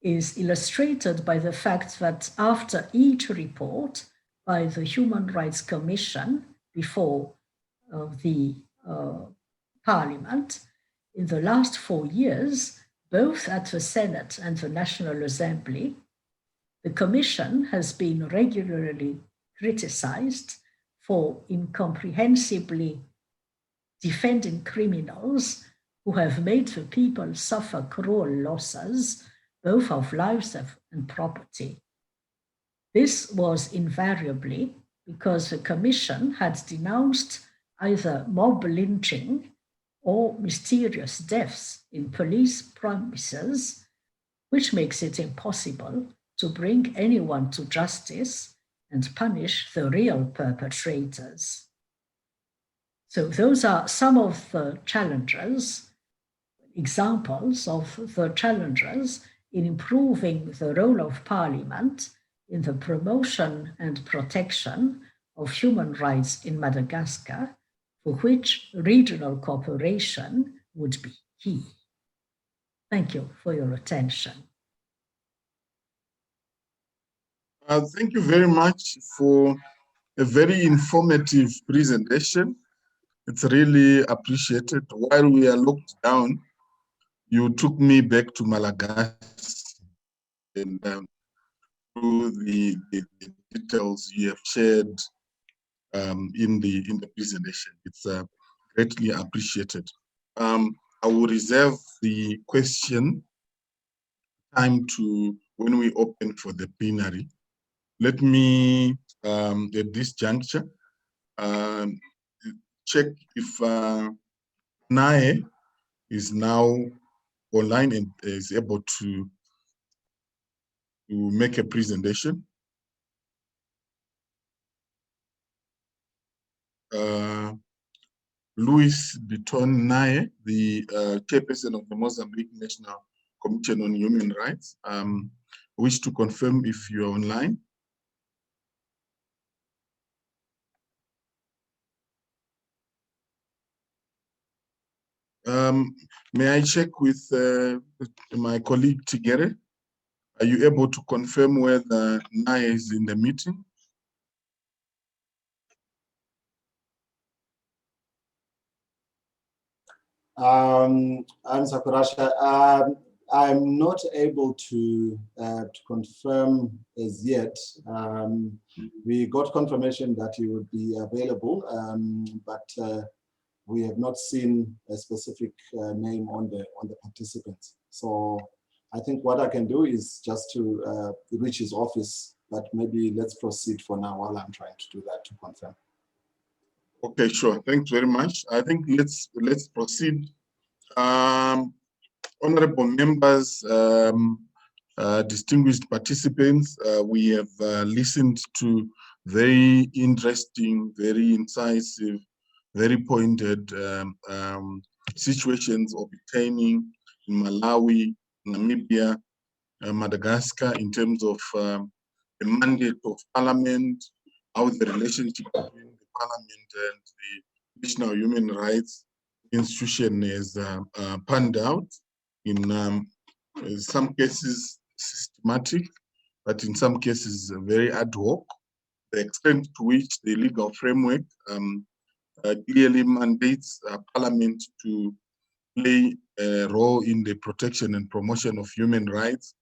is illustrated by the fact that after each report by the Human Rights Commission before the Parliament, in the last 4 years, both at the Senate and the National Assembly, the Commission has been regularly criticized for incomprehensibly defending criminals who have made the people suffer cruel losses, both of lives and property. This was invariably because the Commission had denounced either mob lynching or mysterious deaths in police premises, which makes it impossible to bring anyone to justice and punish the real perpetrators. So those are some of the challenges, examples of the challenges in improving the role of Parliament in the promotion and protection of human rights in Madagascar, for which regional cooperation would be key. Thank you for your attention. Thank you very much for a very informative presentation. It's really appreciated. While we are locked down, you took me back to Malagasy and through the details you have shared in the presentation. It's greatly appreciated. I will reserve the question time to when we open for the plenary. Let me, at this juncture, check if NAE is now online and is able to make a presentation. Louis Biton Nae, the chairperson of the Mozambique National Commission on Human Rights, wish to confirm if you're online. May I check with my colleague Tigere? Are you able to confirm whether Nae is in the meeting? I'm Sakurasha. I'm not able to confirm as yet. We got confirmation that he would be available, but we have not seen a specific name on the participants. So I think what I can do is just to reach his office, but maybe let's proceed for now while I'm trying to do that to confirm. Okay, sure. Thanks very much. I think let's proceed. Honorable members, distinguished participants, we have listened to very interesting, very incisive, very pointed situations obtaining in Malawi, Namibia, Madagascar in terms of the mandate of Parliament, how the relationship between the Parliament and the National Human Rights Institution is panned out. In some cases systematic, but in some cases very ad hoc. The extent to which the legal framework clearly mandates Parliament to play a role in the protection and promotion of human rights,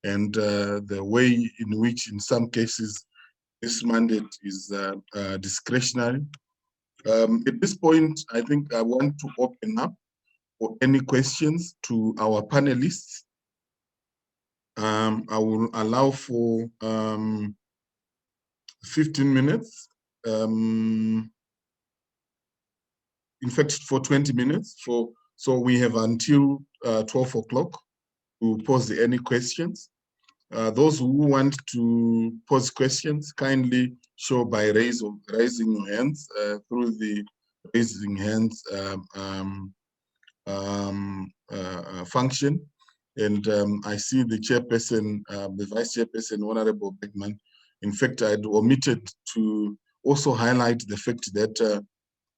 and the way in which in some cases this mandate is discretionary. At this point, I think I want to open up for any questions to our panelists. I will allow for 15 minutes. In fact, for 20 minutes. So we have until 12 o'clock to pose any questions. Those who want to pose questions, kindly show by raising your hands through the raising hands function. And I see the chairperson, the vice chairperson, Honorable Beckman. In fact, I'd omitted to also highlight the fact that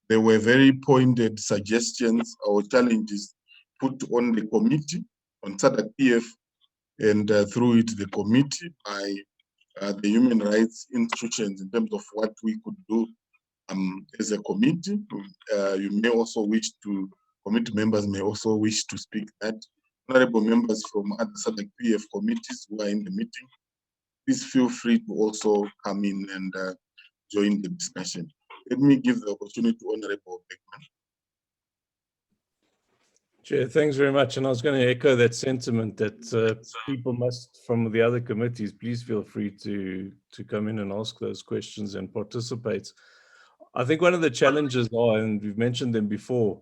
there were very pointed suggestions or challenges put on the committee, on SADC PF, and through it the committee by the human rights institutions in terms of what we could do as a committee. You may also wish to, committee members may also wish to speak that honorable members from other SADC PF committees who are in the meeting, please feel free to also come in and join the discussion. Let me give the opportunity to Honorable Beckman. Chair, thanks very much. And I was going to echo that sentiment that people must, from the other committees, please feel free to come in and ask those questions and participate. I think one of the challenges are, and we've mentioned them before,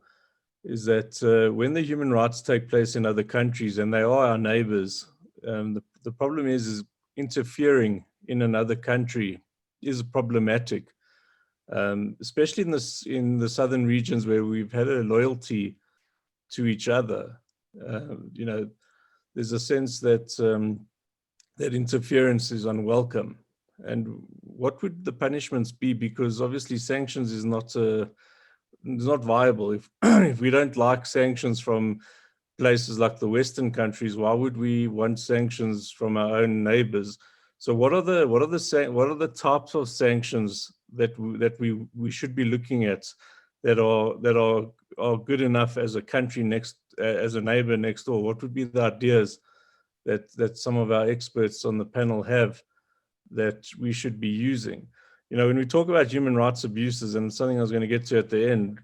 is that when the human rights take place in other countries, and they are our neighbors, the problem is interfering in another country is problematic, especially in the southern regions where we've had a loyalty to each other. You know, there's a sense that that interference is unwelcome. And what would the punishments be? Because obviously sanctions is not viable. If if we don't like sanctions from places like the Western countries, why would we want sanctions from our own neighbors? So what are the types of sanctions that we should be looking at that are good enough as a country as a neighbor next door? What would be the ideas that some of our experts on the panel have that we should be using? You know, when we talk about human rights abuses, and something I was going to get to at the end,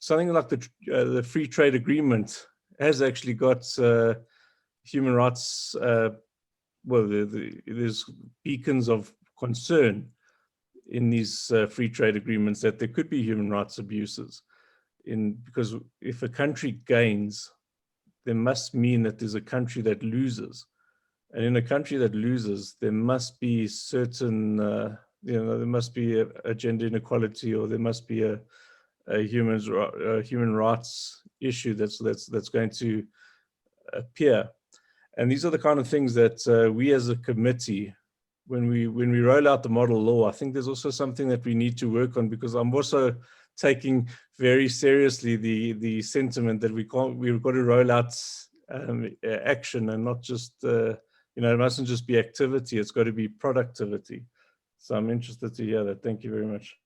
something like the free trade agreement has actually got human rights. There's beacons of concern in these free trade agreements that there could be human rights abuses. Because if a country gains, there must mean that there's a country that loses. And in a country that loses, there must be certain, there must be a gender inequality, or there must be a human rights issue that's going to appear. And these are the kind of things that we as a committee, when we roll out the model law, I think there's also something that we need to work on, because I'm also taking very seriously the sentiment that we've got to roll out action, and not just, it mustn't just be activity, it's got to be productivity. So I'm interested to hear that. Thank you very much.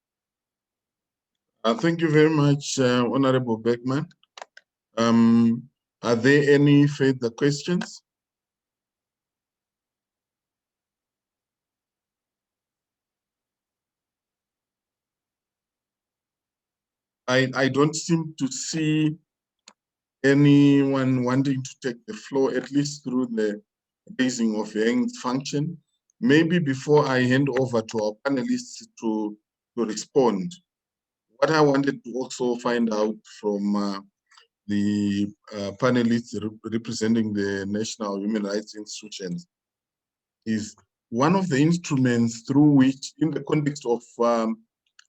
Thank you very much, Honorable Beckman. Are there any further questions? I don't seem to see anyone wanting to take the floor, at least through the raising of hands function. Maybe before I hand over to our panelists to respond, what I wanted to also find out from the panelists representing the national human rights institutions is one of the instruments through which, in the context of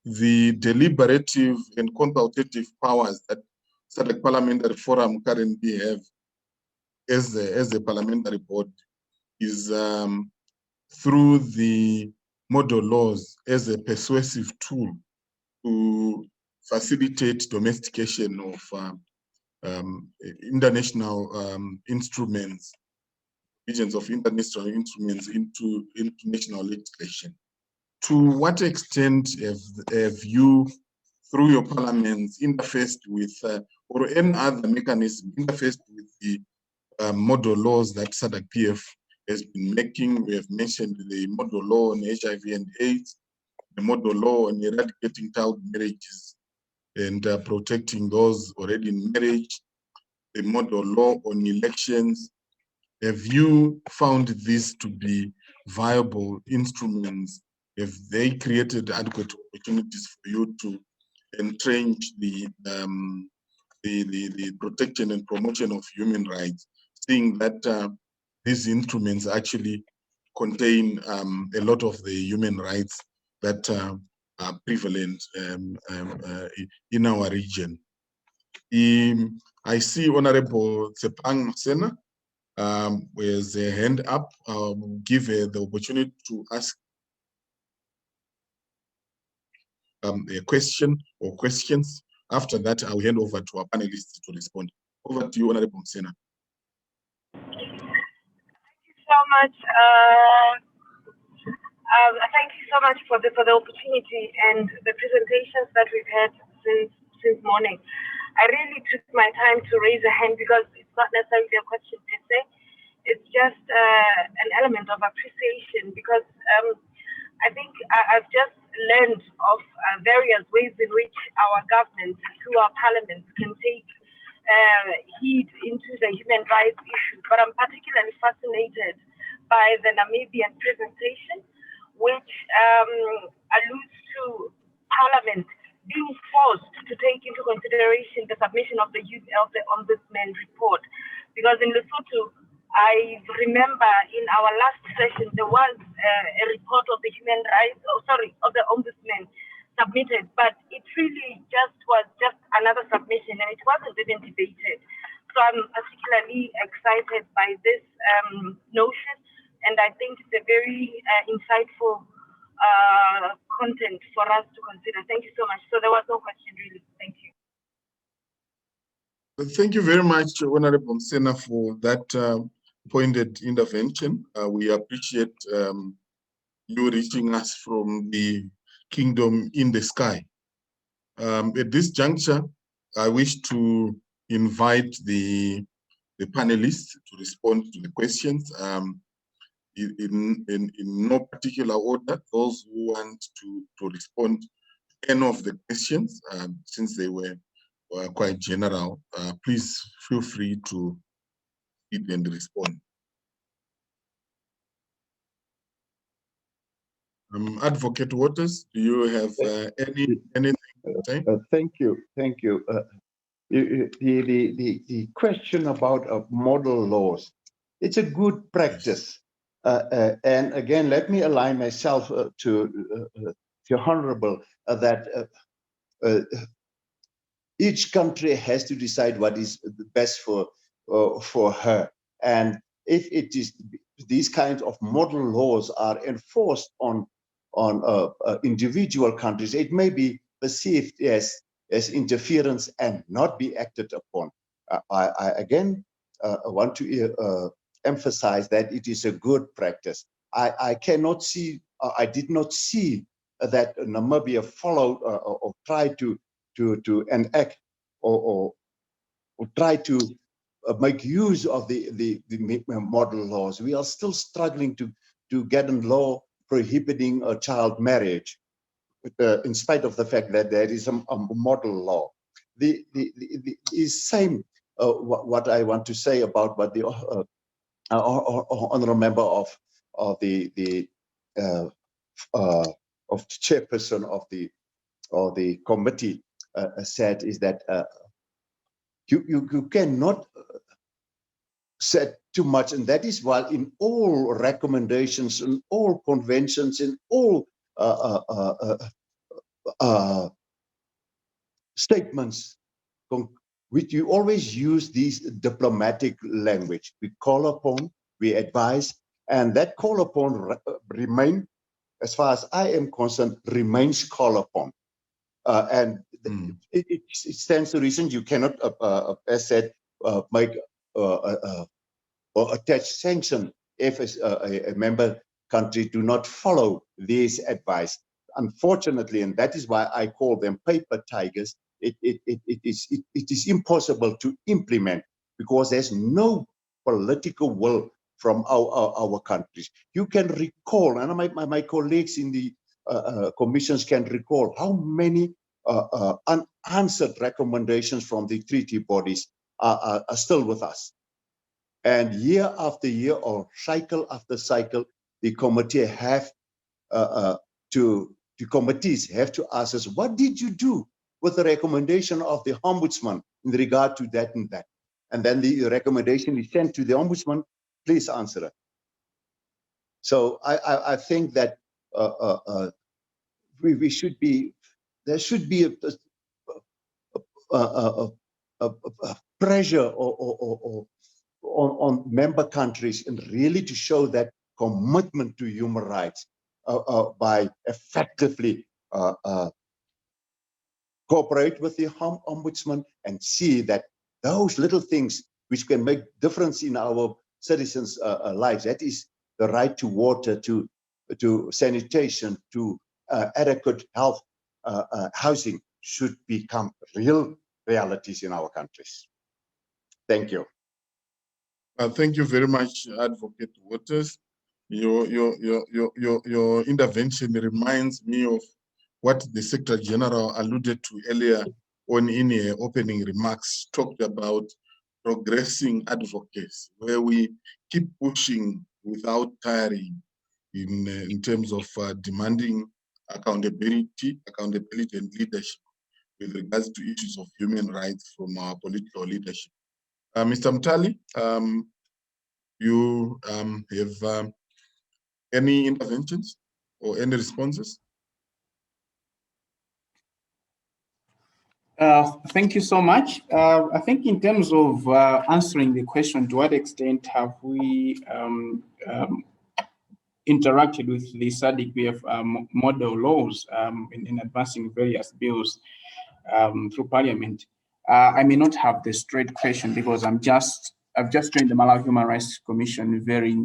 the deliberative and consultative powers that SADC Parliamentary Forum currently have as a parliamentary body, is through the model laws as a persuasive tool to facilitate domestication of international instruments, regions of international instruments into national legislation. To what extent have you, through your parliaments, interfaced with, or any other mechanism, interfaced with the model laws that SADC PF has been making? We have mentioned the model law on HIV and AIDS, the model law on eradicating child marriages and protecting those already in marriage, the model law on elections. Have you found these to be viable instruments? Have they created adequate opportunities for you to entrench the protection and promotion of human rights, seeing that these instruments actually contain a lot of the human rights that are prevalent in our region? I see Honorable Tsepang Masena with a hand up. I'll give her the opportunity to ask a question or questions. After that, I'll hand over to our panelists to respond. Over to you, Honorable Masena. So much. Thank you so much for the opportunity and the presentations that we've had since morning. I really took my time to raise a hand because it's It's not necessarily a question per se. It's just an element of appreciation because I think I've just learned of various ways in which our government, through our parliament, can take heed into the human rights issues. But I'm particularly fascinated by the Namibian presentation, which alludes to Parliament being forced to take into consideration the submission of the Ombudsman report. Because in Lesotho, I remember in our last session, there was a report of the of the Ombudsman submitted, but it really was just another submission and it wasn't even debated. So I'm particularly excited by this notion, and I think it's a very insightful content for us to consider. Thank you so much. So there was no question really. Thank you. Thank you very much, Honorable Msena, for that pointed intervention. We appreciate you reaching us from the kingdom in the sky. At this juncture, I wish to invite the panelists to respond to the questions in no particular order. Those who want to respond to any of the questions, since they were quite general, please feel free to speak and respond. Advocate Waters, do you have anything to say? Thank you. The question about model laws, it's a good practice. And again, let me align myself to Honorable that each country has to decide what is the best for her. And if it is these kinds of model laws are enforced on individual countries, it may be perceived as interference and not be acted upon. I again want to emphasize that it is a good practice. I cannot see, I did not see that Namibia followed or tried to enact or try to make use of the model laws. We are still struggling to get a law prohibiting child marriage, in spite of the fact that there is a model law. The same what I want to say about what the honorable member of the chairperson of the committee said is that you cannot set too much, and that is why in all recommendations, in all conventions, in all statements, which you always use these diplomatic language. We call upon, we advise, and that call upon remain, as far as I am concerned, remains call upon. And it stands to reason you cannot, as said, make or attach sanction if a member country do not follow this advice. Unfortunately, and that is why I call them paper tigers, it is impossible to implement because there's no political will from our countries. You can recall, and my colleagues in the commissions can recall how many unanswered recommendations from the treaty bodies are still with us. And year after year or cycle after cycle, the committee the committees have to ask us, what did you do with the recommendation of the ombudsman in regard to that and that? And then the recommendation is sent to the ombudsman, please answer it. So I think that we should be, there should be a pressure on member countries and really to show that commitment to human rights by effectively cooperate with the ombudsman and see that those little things which can make difference in our citizens' lives, that is the right to water, to sanitation, to adequate health, housing, should become real realities in our countries. Thank you. Thank you very much, Advocate Waters. Your intervention reminds me of what the Secretary General alluded to earlier on in her opening remarks, talked about progressing advocacy, where we keep pushing without tiring in terms of demanding accountability and leadership with regards to issues of human rights from our political leadership. Mr. Mtali, you have any interventions or any responses? Thank you so much. I think in terms of answering the question, to what extent have we interacted with the SADC-PF model laws in advancing various bills through Parliament? I may not have the straight question because I've just joined the Malawi Human Rights Commission very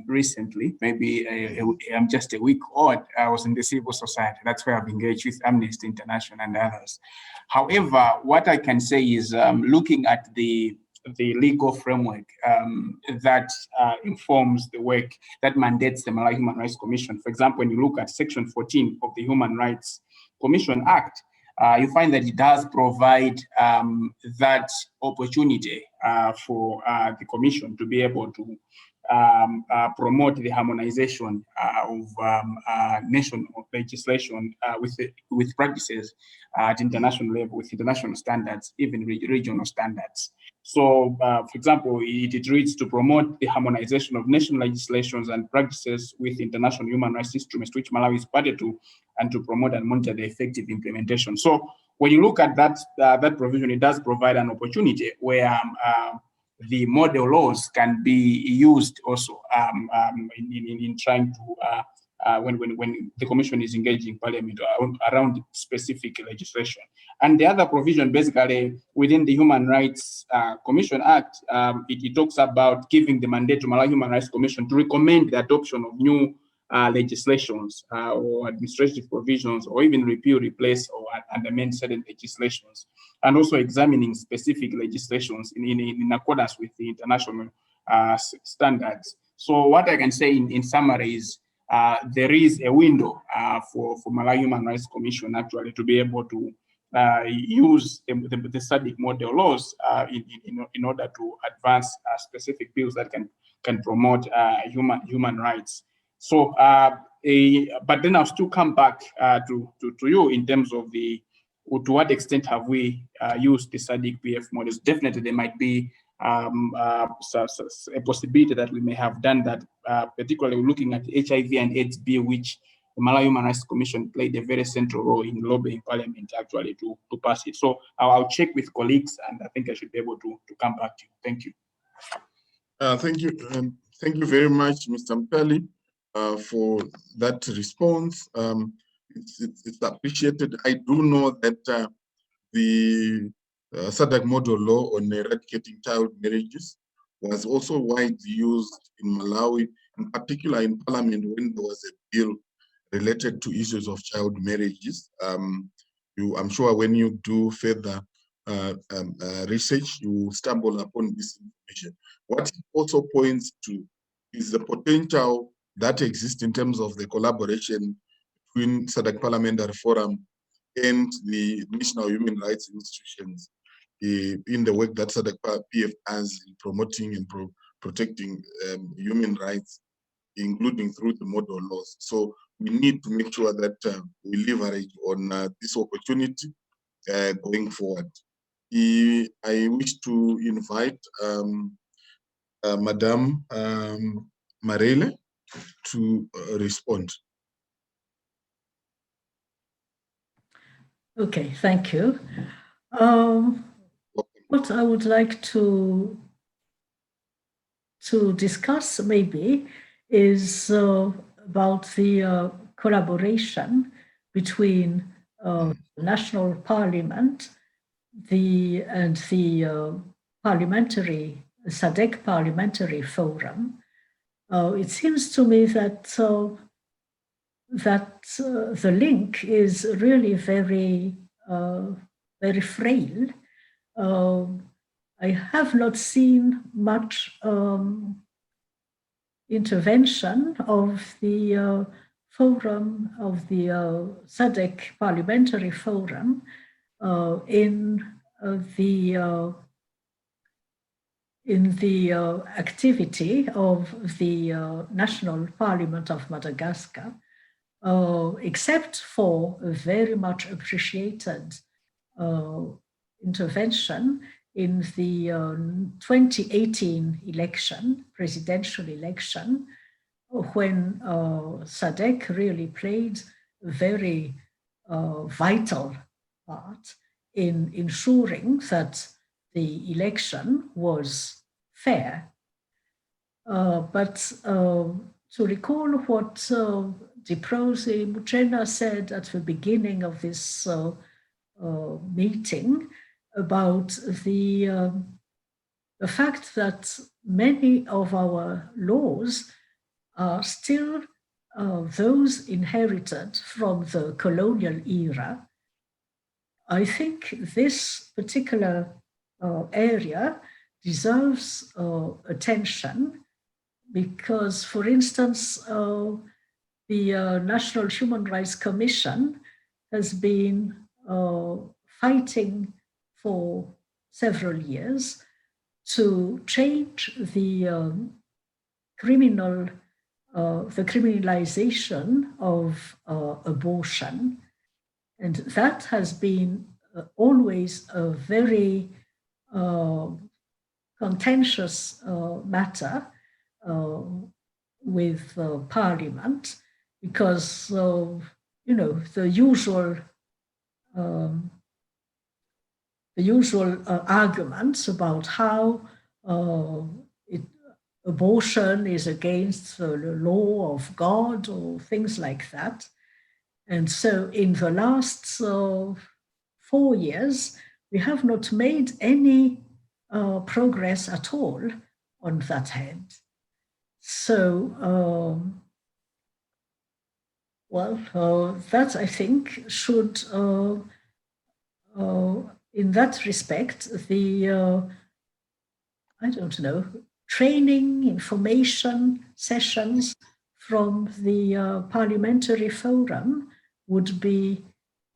recently. Maybe I'm just a week old. I was in the civil society. That's where I've engaged with Amnesty International and others. However, what I can say is looking at the legal framework that informs the work that mandates the Malawi Human Rights Commission. For example, when you look at Section 14 of the Human Rights Commission Act, you find that it does provide that opportunity for the Commission to be able to promote the harmonization of national legislation with practices at international level, with international standards, even regional standards. So, for example, it reads to promote the harmonization of national legislations and practices with international human rights instruments, which Malawi is party to, and to promote and monitor the effective implementation. So, when you look at that provision, it does provide an opportunity where the model laws can be used also in trying to when the Commission is engaging Parliament around specific legislation. And the other provision, basically, within the Human Rights Commission Act, it talks about giving the mandate to Malawi Human Rights Commission to recommend the adoption of new legislations or administrative provisions, or even repeal, replace, or amend certain legislations, and also examining specific legislations in accordance with the international standards. So what I can say in summary is there is a window for Malawi Human Rights Commission actually to be able to use the SADC model laws in order to advance specific bills that can promote human rights. So, but then I'll still come back to you in terms of to what extent have we used the SADC-PF models. Definitely, there might be a possibility that we may have done that, particularly looking at the HIV and AIDS bill, which the Malawi Human Rights Commission played a very central role in lobbying Parliament actually to pass it. So I'll check with colleagues, and I think I should be able to come back to you. Thank you. Thank you very much, Mr. Mpeli, for that response. It's appreciated. I do know that the SADC model law on eradicating child marriages was also widely used in Malawi, in particular in Parliament when there was a bill related to issues of child marriages. I'm sure when you do further research, you stumble upon this information. What it also points to is the potential that exists in terms of the collaboration between SADC Parliamentary Forum and the national human rights institutions in the work that SADC-PF has in promoting and protecting human rights, including through the model laws. So we need to make sure that we leverage on this opportunity going forward. I wish to invite Madame Marele to respond. Okay, thank you. What I would like to discuss maybe is about the collaboration between national parliament and the parliamentary SADC Parliamentary Forum. It seems to me that the link is really very frail. I have not seen much intervention of the forum, of the SADC Parliamentary Forum in the activity of the National Parliament of Madagascar, except for a very much appreciated intervention in the 2018 election, presidential election, when SADC really played a very vital part in ensuring that the election was fair. But to recall what Diprosi Muchena said at the beginning of this meeting about the fact that many of our laws are still those inherited from the colonial era, I think this particular area deserves attention because, for instance, the National Human Rights Commission has been fighting for several years to change the criminalization of abortion. And that has been always a very contentious matter with Parliament, because the usual arguments about how abortion is against the law of God or things like that. And so in the last 4 years, we have not made any progress at all on that head. So, that I think should, in that respect, the, training, information sessions from the Parliamentary Forum would be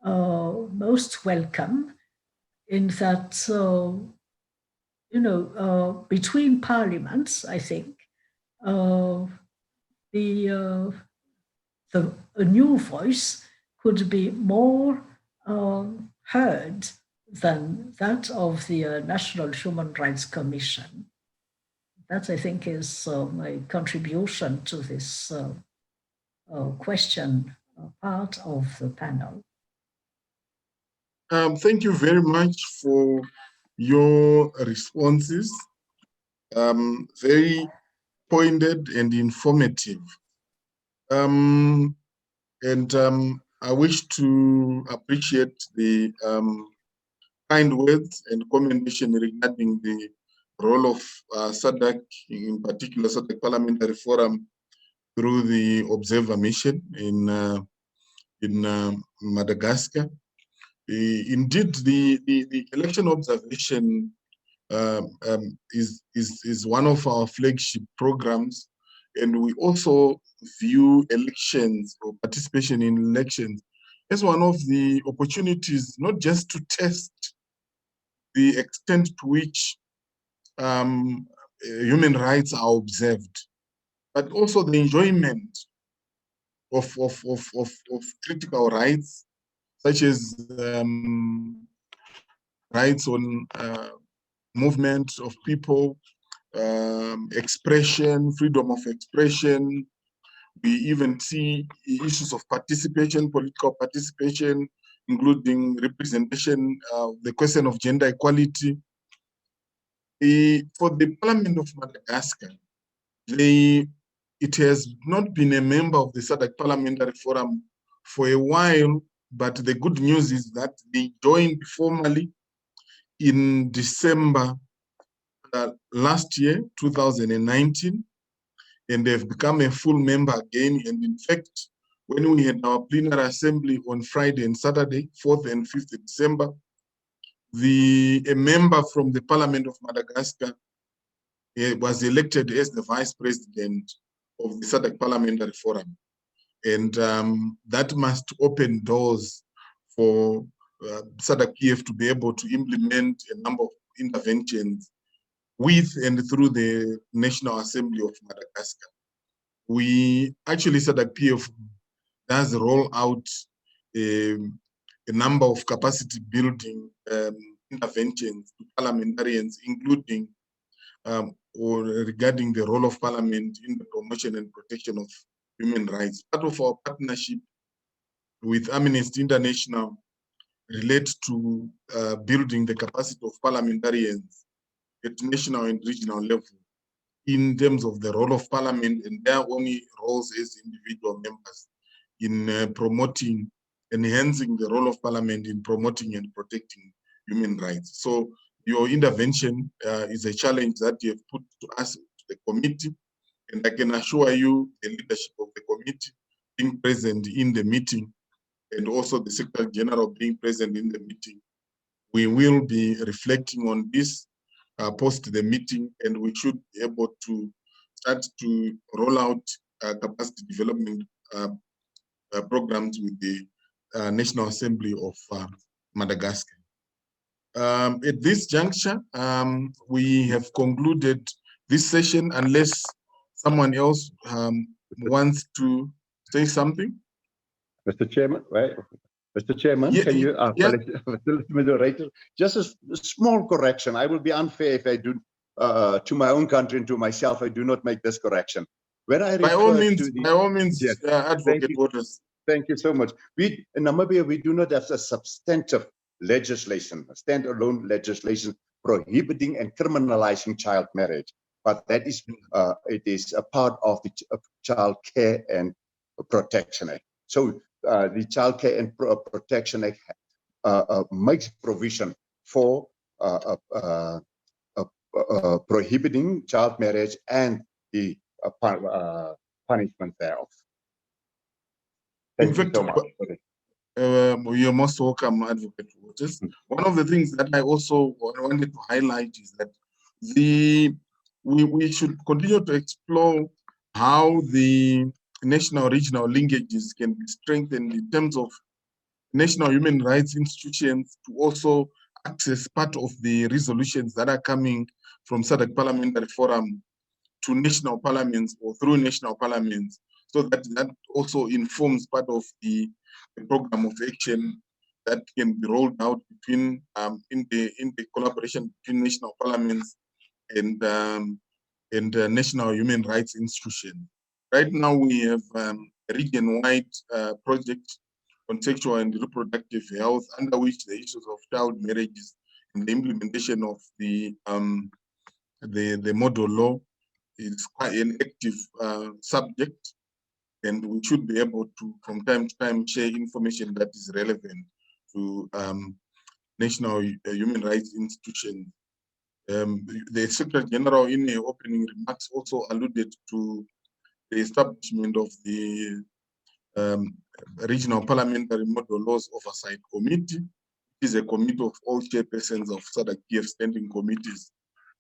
most welcome, in that, between parliaments, I think, a new voice could be more heard than that of the National Human Rights Commission. That, I think, is my contribution to this question part of the panel. Thank you very much for your responses. Very pointed and informative. I wish to appreciate the kind words and commendation regarding the role of SADC, in particular SADC Parliamentary Forum, through the observer mission in Madagascar. Indeed, the election observation is one of our flagship programs, and we also view elections or participation in elections as one of the opportunities, not just to test the extent to which human rights are observed, but also the enjoyment of critical rights, such as rights on movement of people, expression, freedom of expression. We even see issues of participation, political participation, including representation, the question of gender equality. For the Parliament of Madagascar, it has not been a member of the SADC Parliamentary Forum for a while, but the good news is that they joined formally in December last year, 2019, and they've become a full member again. And in fact, when we had our plenary assembly on Friday and Saturday, 4th and 5th December, a member from the Parliament of Madagascar was elected as the vice president of the SADC Parliamentary Forum. And that must open doors for SADC PF to be able to implement a number of interventions with and through the National Assembly of Madagascar. We actually, SADC PF does roll out a number of capacity building interventions to parliamentarians, including or regarding the role of parliament in the promotion and protection of human rights. Part of our partnership with Amnesty International relates to building the capacity of parliamentarians at national and regional level in terms of the role of parliament and their own roles as individual members in promoting, enhancing the role of parliament in promoting and protecting human rights. So your intervention is a challenge that you have put to us, to the committee, and I can assure you the leadership of the committee being present in the meeting and also the Secretary General being present in the meeting. We will be reflecting on this post the meeting, and we should be able to start to roll out capacity development programs with the National Assembly of Madagascar. At this juncture, we have concluded this session unless someone else wants to say something. Mr. Chairman, right? Mr. Chairman, Yeah, can you, yeah. moderator, just a small correction. I will be unfair if I do, to my own country and to myself, I do not make this correction. When I By all refer means, to the, by all means, yes, Advocate Waters. thank you so much. We in Namibia, we do not have a substantive legislation, a standalone legislation prohibiting and criminalizing child marriage, but that is it is a part of the Child Care and Protection Act. So the Child Care and Protection Act makes provision for prohibiting child marriage and the punishment thereof. Thank you so much. You're most welcome, Advocate Waters. One of the things that I also wanted to highlight is that we should continue to explore how the national regional linkages can be strengthened in terms of national human rights institutions to also access part of the resolutions that are coming from SADC Parliamentary Forum to national parliaments or through national parliaments, so that also informs part of the program of action that can be rolled out between in the collaboration between national parliaments and national human rights institutions. Right now, we have a region-wide project on sexual and reproductive health, under which the issues of child marriages and the implementation of the model law is quite an active subject, and we should be able to, from time to time, share information that is relevant to national human rights institutions. The Secretary General, in her opening remarks, also alluded to the establishment of the Regional Parliamentary Model Laws Oversight Committee. It is a committee of all chairpersons of SADC PF standing committees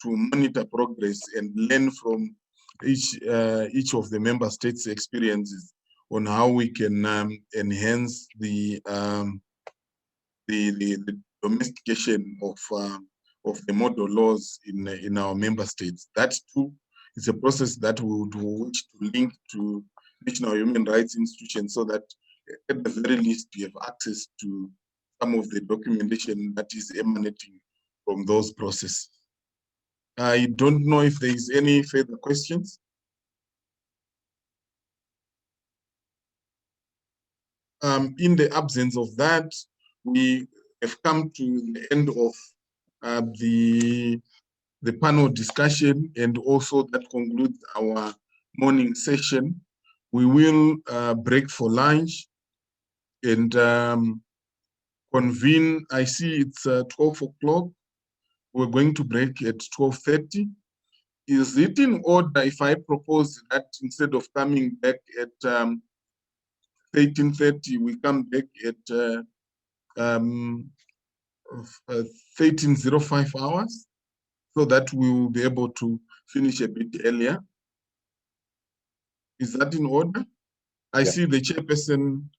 to monitor progress and learn from each of the member states' experiences on how we can enhance the domestication of the model laws in our member states. That too is a process that we would wish to link to national human rights institutions, so that at the very least we have access to some of the documentation that is emanating from those processes. I don't know if there is any further questions. In the absence of that, we have come to the end of the panel discussion, and also that concludes our morning session. We will break for lunch and convene. I see it's 12 o'clock. We're going to break at 12:30. Is it in order if I propose that instead of coming back at 13:30, we come back at 13:05 hours, so that we will be able to finish a bit earlier. Is that in order? I Yeah. see the chairperson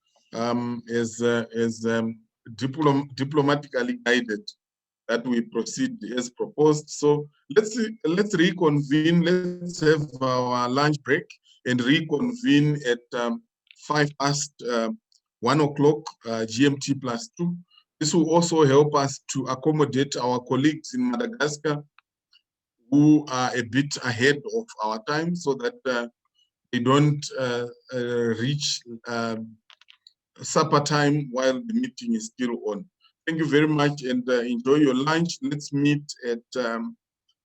diplomatically guided that we proceed as proposed. So let's reconvene. Let's have our lunch break and reconvene at 1 o'clock GMT +2. This will also help us to accommodate our colleagues in Madagascar who are a bit ahead of our time, so that they don't reach supper time while the meeting is still on. Thank you very much, and enjoy your lunch. Let's meet at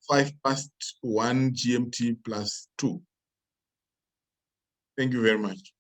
1:05 GMT +2. Thank you very much.